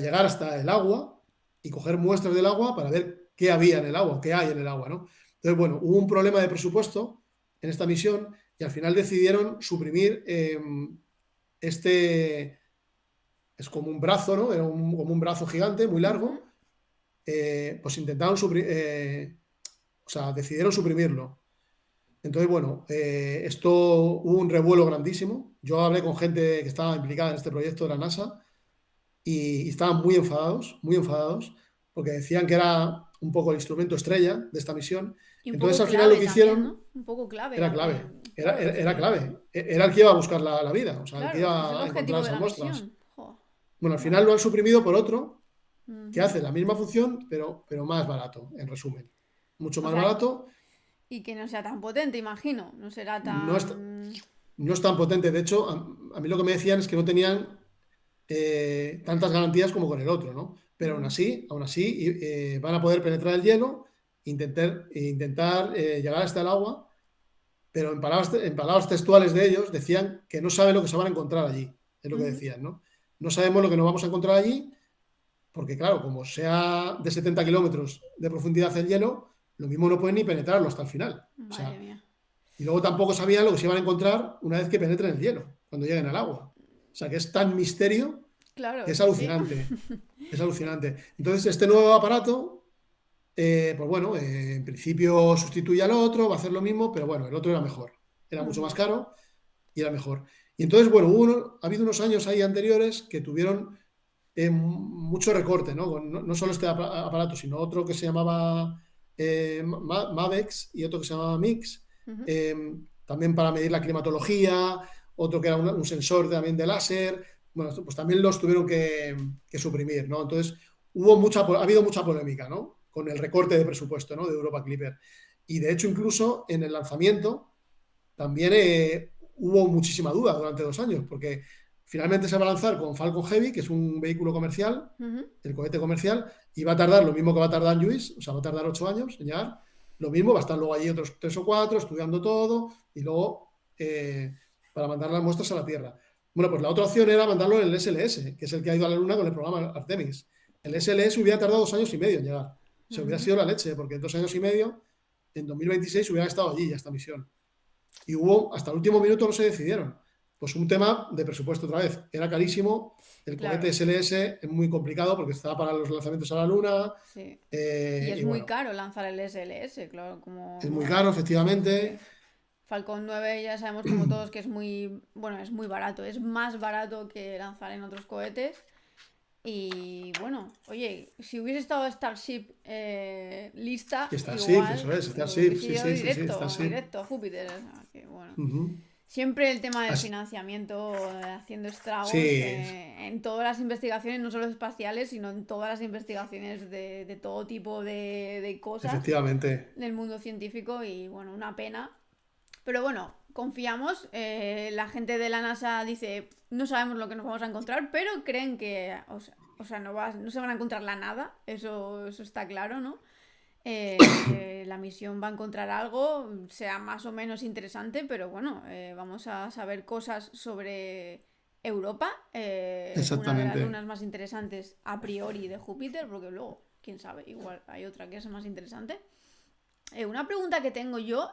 llegar hasta el agua y coger muestras del agua para ver qué había en el agua, qué hay en el agua, ¿no? Entonces, bueno, hubo un problema de presupuesto en esta misión y al final decidieron suprimir este, es como un brazo, ¿no? Era como un brazo gigante, muy largo, pues intentaron o sea, decidieron suprimirlo. Entonces, bueno, esto hubo un revuelo grandísimo. Yo hablé con gente que estaba implicada en este proyecto de la NASA y estaban muy enfadados, porque decían que era un poco el instrumento estrella de esta misión. Y un Entonces, poco al final lo clave que también, hicieron ¿no? Un poco clave. era clave, era, Claro, era, es era que. clave. Era el que iba a buscar la vida, o sea, el que Claro, si es el iba a encontrar objetivo de esas la muestras. misión. Jo, Bueno, al final vaya. lo han suprimido por otro que Ujú. hace la misma función, pero más barato, en resumen. Mucho O más sea, barato, y que no sea tan potente, imagino. No será no es, tan. no es tan potente. De hecho, a mí lo que me decían es que no tenían tantas garantías como con el otro, ¿no? Pero aún así van a poder penetrar el hielo, intentar llegar hasta el agua, pero en palabras textuales de ellos decían que no saben lo que se van a encontrar allí, es lo que Ujú. decían, ¿no? No sabemos lo que nos vamos a encontrar allí, porque claro, como sea de 70 kilómetros de profundidad el hielo, lo mismo no pueden ni penetrarlo hasta el final. O Madre sea, mía. y luego tampoco sabían lo que se iban a encontrar una vez que penetren el hielo, cuando lleguen al agua. O sea, que es tan misterio Claro, Es sí, sí. alucinante, es alucinante. Entonces, este nuevo aparato, pues bueno, en principio sustituye al otro, va a hacer lo mismo, pero bueno, el otro era mejor. Era mucho más Ujú, caro y era mejor. Y entonces, bueno, ha habido unos años ahí anteriores que tuvieron mucho recorte, ¿no? No solo este aparato, sino otro que se llamaba Mavex y otro que se llamaba Mix, ujú. eh, también para medir la climatología, otro que era un sensor también de láser. Bueno, pues también los tuvieron que suprimir, ¿no? Entonces, ha habido mucha polémica, ¿no? Con el recorte de presupuesto, ¿no? De Europa Clipper. Y de hecho, incluso en el lanzamiento también hubo muchísima duda durante 2 años, porque finalmente se va a lanzar con Falcon Heavy, que es un vehículo comercial, Ujú. el cohete comercial, y va a tardar lo mismo que va a tardar Lluís, o sea, va a tardar 8 años en llegar. Lo mismo, va a estar luego allí otros 3 o 4 estudiando todo y luego para mandar las muestras a la Tierra. Bueno, pues la otra opción era mandarlo en el SLS, que es el que ha ido a la Luna con el programa Artemis. El SLS hubiera tardado 2 años y medio en llegar. O sea, hubiera Ujú. sido la leche, porque en 2 años y medio, en 2026, hubiera estado allí ya esta misión y hubo, hasta el último minuto no se decidieron. Pues un tema de presupuesto otra vez. Era carísimo, el cohete Claro, SLS es muy complicado porque estaba para los lanzamientos a la Luna sí. Y es y muy bueno, caro lanzar el SLS, claro, es muy como... caro, Sí. efectivamente. Falcon 9 ya sabemos como todos que es muy, bueno, es muy barato, es más barato que lanzar en otros cohetes. Y bueno, oye, si hubiese estado Starship lista, Y Starship, eso igual es, Starship, hubiese sí, ido sí, sí, sí, directo, Starship. directo a Júpiter. O sea, que bueno. Ujú. Siempre el tema del Así- financiamiento haciendo estragos sí, en todas las investigaciones, no solo espaciales, sino en todas las investigaciones de todo tipo de cosas efectivamente. del mundo científico y bueno, una pena. Pero bueno, confiamos. La gente de la NASA dice, no sabemos lo que nos vamos a encontrar, pero creen que, o sea no se van a encontrar la nada, eso está claro, ¿no? Que la misión va a encontrar algo, sea más o menos interesante, pero bueno, vamos a saber cosas sobre Europa, una de las Exactamente. lunas más interesantes a priori de Júpiter, porque luego, quién sabe, igual hay otra que es más interesante. Una pregunta que tengo yo,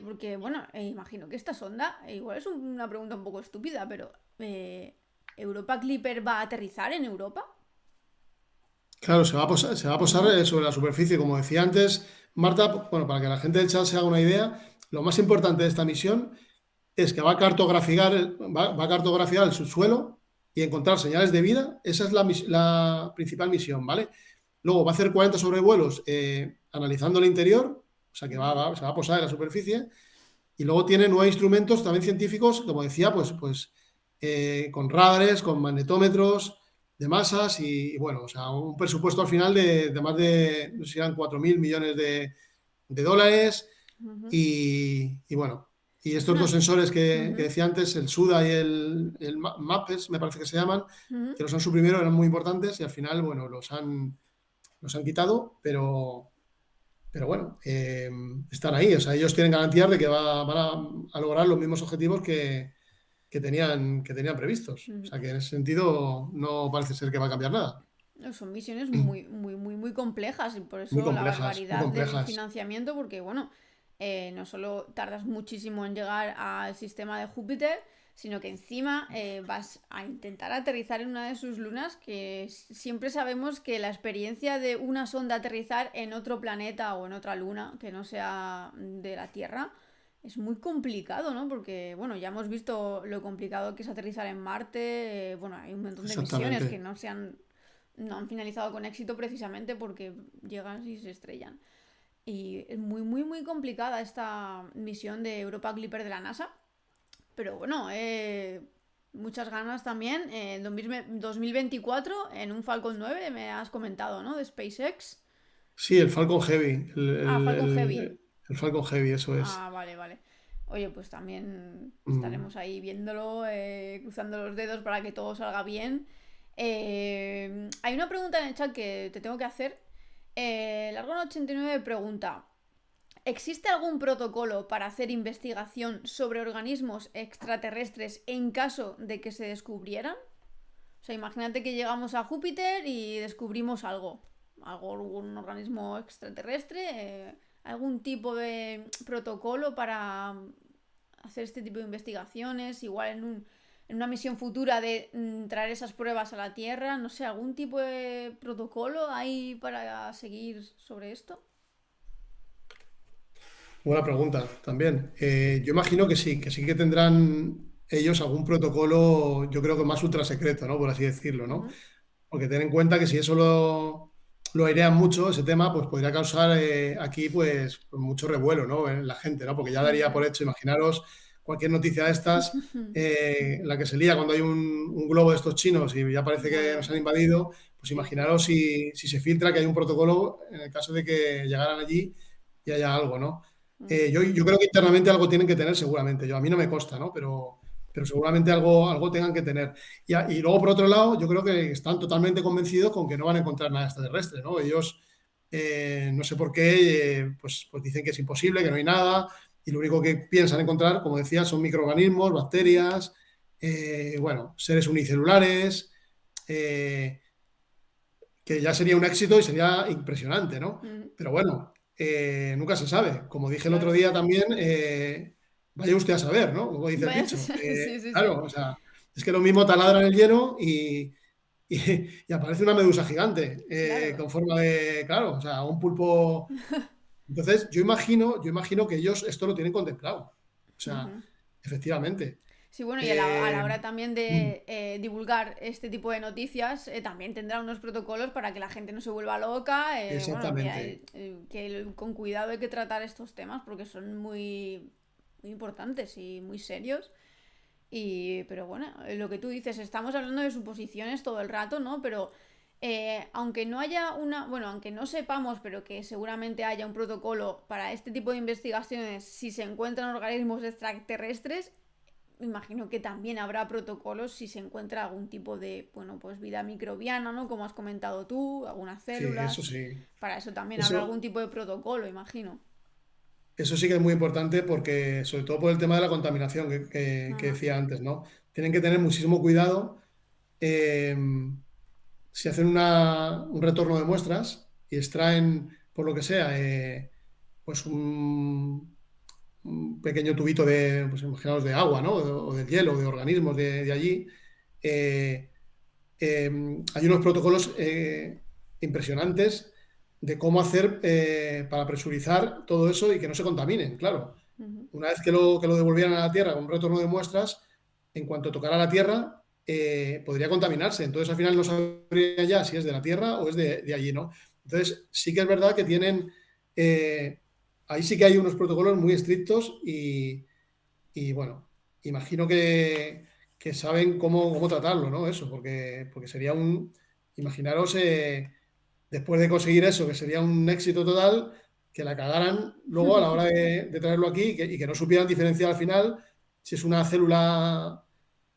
porque bueno, imagino que esta sonda, igual es una pregunta un poco estúpida, pero ¿Europa Clipper va a aterrizar en Europa? Claro, se va a posar sobre la superficie, como decía antes, Marta, bueno, para que la gente del chat se haga una idea, lo más importante de esta misión es que va a cartografiar el subsuelo y encontrar señales de vida. Esa es la principal misión, ¿vale? Luego va a hacer 40 sobrevuelos analizando el interior, o sea que Ujú, se va a posar en la superficie. Y luego tiene 9 instrumentos también científicos, como decía, pues con radares, con magnetómetros de masas y bueno, o sea, un presupuesto al final de más de, no sé si eran 4.000 millones de dólares ujú. y bueno, y Es estos dos una... sensores que Ujú, decía antes, el SUDA y el MAPES, me parece que se llaman, ujú. que los han suprimido, eran muy importantes y al final, bueno, los han quitado, pero bueno, están ahí. O sea, ellos tienen garantías de que van a lograr los mismos objetivos que tenían previstos. O Ujú. sea, que en ese sentido no parece ser que va a cambiar nada. Son misiones muy, muy, muy, muy complejas y por Muy eso la complejas, muy barbaridad del complejas. financiamiento, porque bueno, no solo tardas muchísimo en llegar al sistema de Júpiter, sino que encima vas a intentar aterrizar en una de sus lunas, que siempre sabemos que la experiencia de una sonda aterrizar en otro planeta o en otra luna que no sea de la Tierra es muy complicado, ¿no? Porque, bueno, ya hemos visto lo complicado que es aterrizar en Marte. Bueno, hay un montón de misiones que Exactamente. no han finalizado con éxito precisamente porque llegan y se estrellan. Y es muy, muy, muy complicada esta misión de Europa Clipper de la NASA. Pero bueno, muchas ganas también. En 2024, en un Falcon 9, me has comentado, ¿no? De SpaceX. Sí, el Falcon Heavy. El, Ah, el- Falcon Heavy. el- el Falcon Heavy, eso es. Ah, vale, vale. Oye, pues también Mm. estaremos ahí viéndolo, cruzando los dedos para que todo salga bien. Hay una pregunta en el chat que te tengo que hacer. Largon89 pregunta: ¿existe algún protocolo para hacer investigación sobre organismos extraterrestres en caso de que se descubrieran? O sea, imagínate que llegamos a Júpiter y descubrimos algún organismo extraterrestre, algún tipo de protocolo para hacer este tipo de investigaciones, igual en un en una misión futura de traer esas pruebas a la Tierra, no sé, algún tipo de protocolo hay para seguir sobre esto. Buena pregunta también. Yo imagino que sí que tendrán ellos algún protocolo, yo creo que más ultra secreto, ¿no? Por así decirlo, ¿no? Ujú. Porque ten en cuenta que si eso lo airean mucho, ese tema, pues podría causar aquí pues mucho revuelo, ¿no? En la gente, ¿no? Porque ya daría por Ujú. hecho, imaginaros cualquier noticia de estas, la que se lía cuando hay un globo de estos chinos y ya parece que Madre nos han mía. invadido, pues Sí, sí, imaginaros sí. si se filtra que hay un protocolo en el caso de que llegaran allí y haya algo, ¿no? Ujú. Yo creo que internamente algo tienen que tener seguramente. A mí no me consta, ¿no? Pero seguramente algo tengan que tener. Y luego, por otro lado, yo creo que están totalmente convencidos con que no van a encontrar nada extraterrestre, ¿no? Ellos, no sé por qué, pues dicen que es imposible, que no hay nada, y lo único que piensan encontrar, como decía, son microorganismos, Ujú. bacterias, bueno, seres unicelulares, eh, que ya sería un éxito y sería impresionante, ¿no? Ujú. Pero bueno, nunca se sabe. Como dije el otro Claro. día también, vaya usted a saber, ¿no? Como dice el Vaya, dicho. sí, sí, sí. Claro, o sea, es que lo mismo taladran el hielo y aparece una medusa gigante Claro. con forma de, claro, o sea, un pulpo. Entonces, yo imagino que ellos esto lo tienen contemplado. O sea, Ujú. efectivamente. Sí, bueno, y a Eh, la hora también de divulgar este tipo de noticias, también tendrá unos protocolos para que la gente no se vuelva loca, bueno, exactamente. con cuidado hay que tratar estos temas porque son muy importantes y muy serios. Pero bueno, lo que tú dices, estamos hablando de suposiciones todo el rato, ¿no? Pero aunque no haya bueno, aunque no sepamos, pero que seguramente haya un protocolo para este tipo de investigaciones, si se encuentran organismos extraterrestres, me imagino que también habrá protocolos si se encuentra algún tipo de, bueno, pues vida microbiana, ¿no? Como has comentado tú, algunas Sí, eso células. sí. Para eso también habrá algún Eso, tipo de protocolo, imagino. Eso sí que es muy importante porque, sobre todo por el tema de la contaminación que Ajá. decía antes, ¿no? Tienen que tener muchísimo cuidado. eh, si hacen un retorno de muestras y extraen, por lo que sea, pues un pequeño tubito de, pues imaginaos, de agua, ¿no? O de hielo, de organismos de allí, eh, eh, hay unos protocolos impresionantes de cómo hacer para presurizar todo eso y que no se contaminen, claro. Ujú. Una vez que lo devolvieran a la Tierra con un retorno de muestras, en cuanto tocara la Tierra, podría contaminarse. Entonces, al final no sabría ya si es de la Tierra o es de allí, ¿no? Entonces, sí que es verdad que tienen, eh, ahí sí que hay unos protocolos muy estrictos y bueno, imagino que saben cómo tratarlo, ¿no? Eso, porque sería imaginaros, después de conseguir eso, que sería un éxito total, que la cagaran luego a la hora de traerlo aquí y que no supieran diferenciar al final si es una célula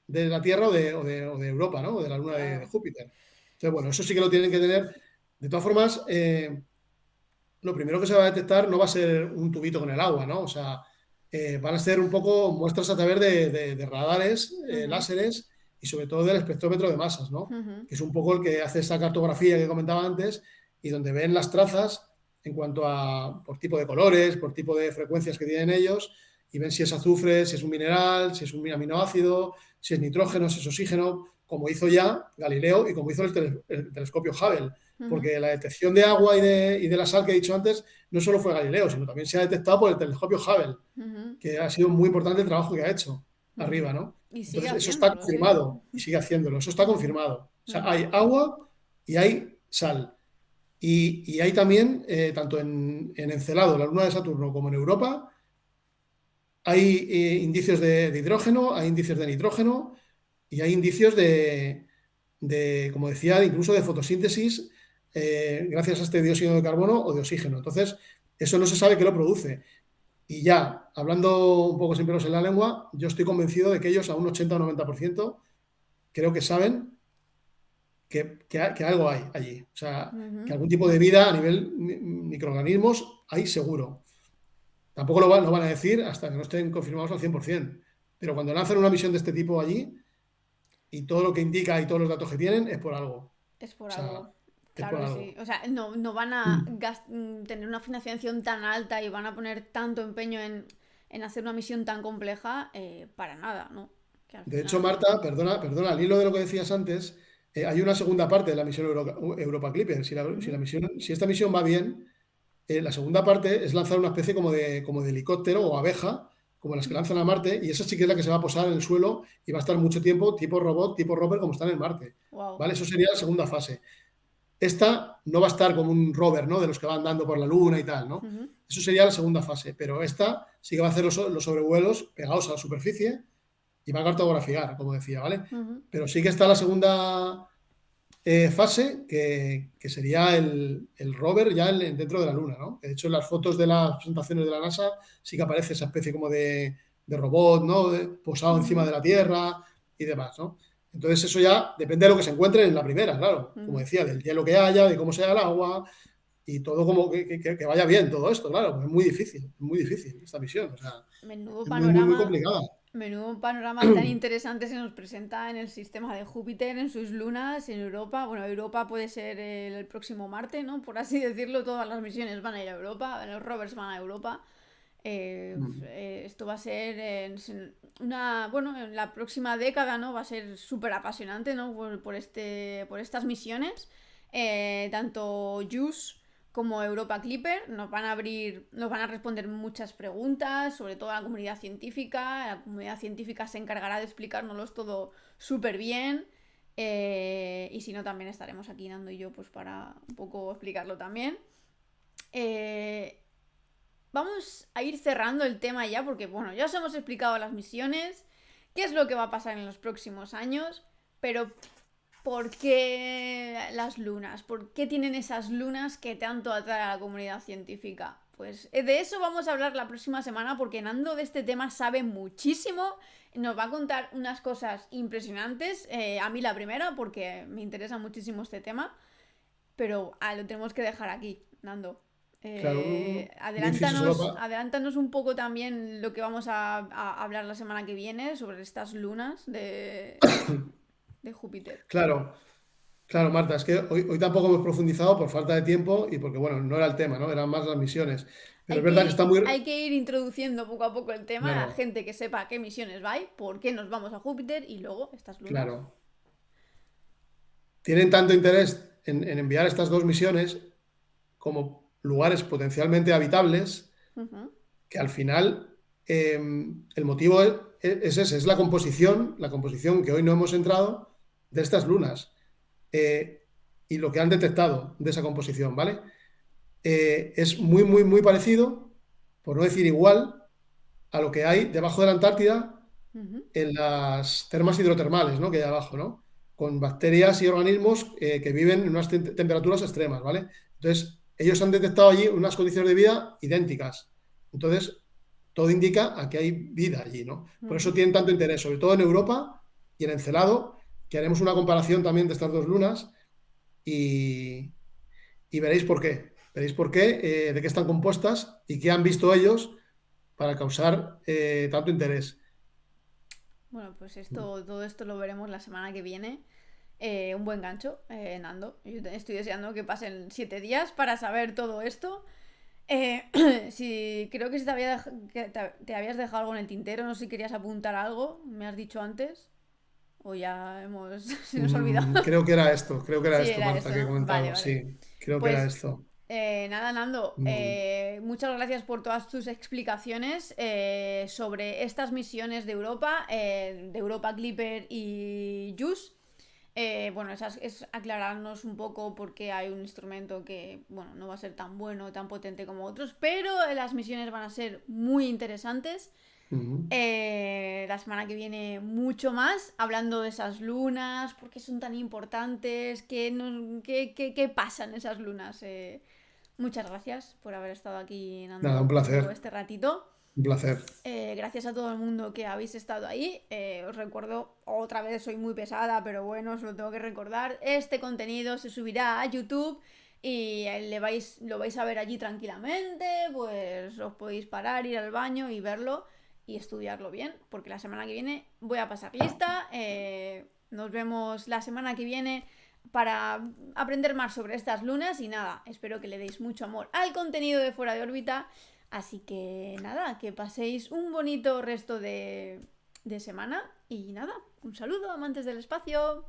de la Tierra o de Europa, ¿no? O de la Luna de Claro. Júpiter. Entonces, bueno, eso sí que lo tienen que tener. De todas formas, lo primero que se va a detectar no va a ser un tubito con el agua, ¿no? O sea, van a ser un poco muestras a través de radares, Ujú. láseres y sobre todo del espectrómetro de masas, ¿no? Ujú. Que es un poco el que hace esa cartografía que comentaba antes y donde ven las trazas en cuanto a por tipo de colores, por tipo de frecuencias que tienen ellos y ven si es azufre, si es un mineral, si es un aminoácido, si es nitrógeno, si es oxígeno, como hizo ya Galileo y como hizo el telescopio Hubble, Ujú. porque la detección de agua y de la sal que he dicho antes no solo fue Galileo, sino también se ha detectado por el telescopio Hubble, Ujú. que ha sido muy importante el trabajo que ha hecho Ujú. arriba, ¿no? Y sigue Entonces, eso está haciéndolo, sí. confirmado y sigue haciéndolo, eso está Ujú. confirmado. O sea, Ujú. hay agua y hay sal. Y hay también, tanto en Encelado, la luna de Saturno, como en Europa, hay indicios de hidrógeno, hay indicios de nitrógeno y hay indicios como decía, incluso de fotosíntesis gracias a este dióxido de carbono o de oxígeno. Entonces, eso no se sabe qué lo produce. Y ya, hablando un poco sin pelos en la lengua, yo estoy convencido de que ellos a un 80 o 90% creo que saben que algo hay allí. O sea, que Ujú. algún tipo de vida a nivel microorganismos hay seguro. Tampoco lo van a decir hasta que no estén confirmados al 100%. Pero cuando lanzan una misión de este tipo allí y todo lo que indica y todos los datos que tienen es por algo. O Es por sea, algo. es Claro por que sí. algo. O sea, no van a Mm. tener una financiación tan alta y van a poner tanto empeño en hacer una misión tan compleja para nada, ¿no? Que al De hecho, final... Marta, perdona, al hilo de lo que decías antes, hay una segunda parte de la misión Europa Clipper. Ujú, Si esta misión va bien, la segunda parte es lanzar una especie como de helicóptero o abeja, como las que lanzan a Marte, y esa sí que es la que se va a posar en el suelo y va a estar mucho tiempo, tipo robot, tipo rover, como están en Marte. wow. ¿Vale? Eso sería la segunda fase. Esta no va a estar como un rover, ¿no? De los que van dando por la Luna y tal, ¿no? Ujú, Eso sería la segunda fase, pero esta sí que va a hacer los sobrevuelos pegados a la superficie y va a cartografiar, como decía, ¿vale? ujú. Pero sí que está la segunda fase, que sería el rover ya dentro de la Luna, ¿no? De hecho, en las fotos de las presentaciones de la NASA sí que aparece esa especie como de robot, ¿no? Posado encima Ujú, de la Tierra y demás, ¿no? Entonces eso ya depende de lo que se encuentre en la primera, claro. Como ujú. decía, del hielo que haya, de cómo sea el agua y todo como que vaya bien todo esto, claro. Pues es muy difícil esta misión. O sea, Menudo es muy, muy, muy panorama, complicada. menudo panorama tan interesante se nos presenta en el sistema de Júpiter, en sus lunas, en Europa. Bueno, Europa puede ser el próximo Marte, ¿no? Por así decirlo, todas las misiones van a ir a Europa, los rovers van a Europa. Esto va a ser bueno, en la próxima década, ¿no? Va a ser súper apasionante, ¿no? Por estas misiones. Tanto JUICE como Europa Clipper nos van a responder muchas preguntas, sobre todo a la comunidad científica. La comunidad científica se encargará de explicárnoslos todo súper bien. Y si no, también estaremos aquí Nando y yo pues para un poco explicarlo también. Eh, Vamos a ir cerrando el tema ya porque, bueno, ya os hemos explicado las misiones, qué es lo que va a pasar en los próximos años, pero ¿por qué las lunas? ¿Por qué tienen esas lunas que tanto atraen a la comunidad científica? Pues de eso vamos a hablar la próxima semana porque Nando de este tema sabe muchísimo. Nos va a contar unas cosas impresionantes. A mí la primera porque me interesa muchísimo este tema. Pero lo tenemos que dejar aquí, Nando. Claro, un inciso solo para... Adelántanos un poco también lo que vamos a hablar la semana que viene sobre estas lunas de Júpiter. Claro, claro, Marta, es que hoy tampoco hemos profundizado por falta de tiempo y porque, bueno, no era el tema, ¿no? Eran más las misiones. Pero es verdad que está muy... Hay que ir introduciendo poco a poco el tema a la Claro, gente que sepa qué misiones va, por qué nos vamos a Júpiter y luego estas lunas. claro. Tienen tanto interés en enviar estas dos misiones como lugares potencialmente habitables Ujú, que al final el motivo es ese, es la composición que hoy no hemos entrado de estas lunas y lo que han detectado de esa composición, ¿vale? Es muy, muy, muy parecido, por no decir igual, a lo que hay debajo de la Antártida ujú, en las termas hidrotermales, ¿no? Que hay abajo, ¿no? Con bacterias y organismos que viven en unas temperaturas extremas, ¿vale? Entonces, ellos han detectado allí unas condiciones de vida idénticas. Entonces, todo indica a que hay vida allí, ¿no? Por eso ujú. tienen tanto interés, sobre todo en Europa y en Encelado, que haremos una comparación también de estas dos lunas y, y veréis por qué. Veréis por qué, de qué están compuestas y qué han visto ellos para causar tanto interés. Bueno, pues todo esto lo veremos la semana que viene. Un buen gancho, Nando. Yo estoy deseando que pasen 7 días para saber todo esto. Creo que, te habías dejado algo en el tintero, no sé si querías apuntar algo, me has dicho antes, o ya se nos ha olvidado. Creo que era Sí, esto, era Marta, eso, que ¿no? Vale, comentábamos, vale. sí, creo que era Pues esto. nada, Nando, Mm, muchas gracias por todas tus explicaciones sobre estas misiones de Europa Clipper y JUICE. Bueno, es aclararnos un poco por qué hay un instrumento que, bueno, no va a ser tan bueno, tan potente como otros, pero las misiones van a ser muy interesantes. mm. La semana que viene mucho más, hablando de esas lunas, por qué son tan importantes, qué pasa en esas lunas. Muchas gracias por haber estado aquí Nada, Nando conmigo este ratito. un placer. Gracias a todo el mundo que habéis estado ahí. Os recuerdo, otra vez soy muy pesada, pero bueno, os lo tengo que recordar. Este contenido se subirá a YouTube y lo vais a ver allí tranquilamente. Pues os podéis parar, ir al baño y verlo y estudiarlo bien, porque la semana que viene voy a pasar lista. Nos vemos la semana que viene para aprender más sobre estas lunas y nada, espero que le deis mucho amor al contenido de Fuera de órbita. Así que nada, que paséis un bonito resto de semana. Y nada, un saludo, amantes del espacio.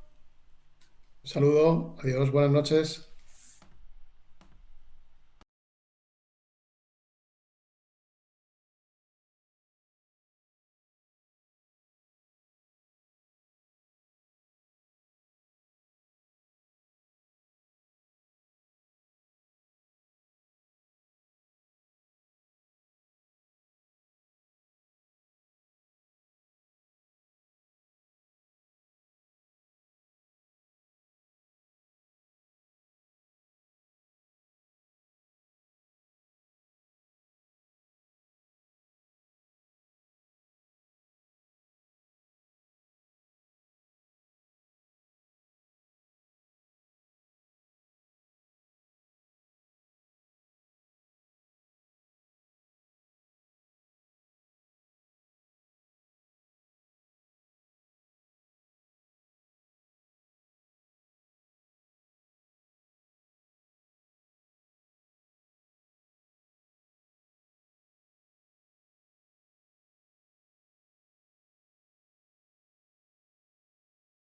Un saludo, adiós, buenas noches.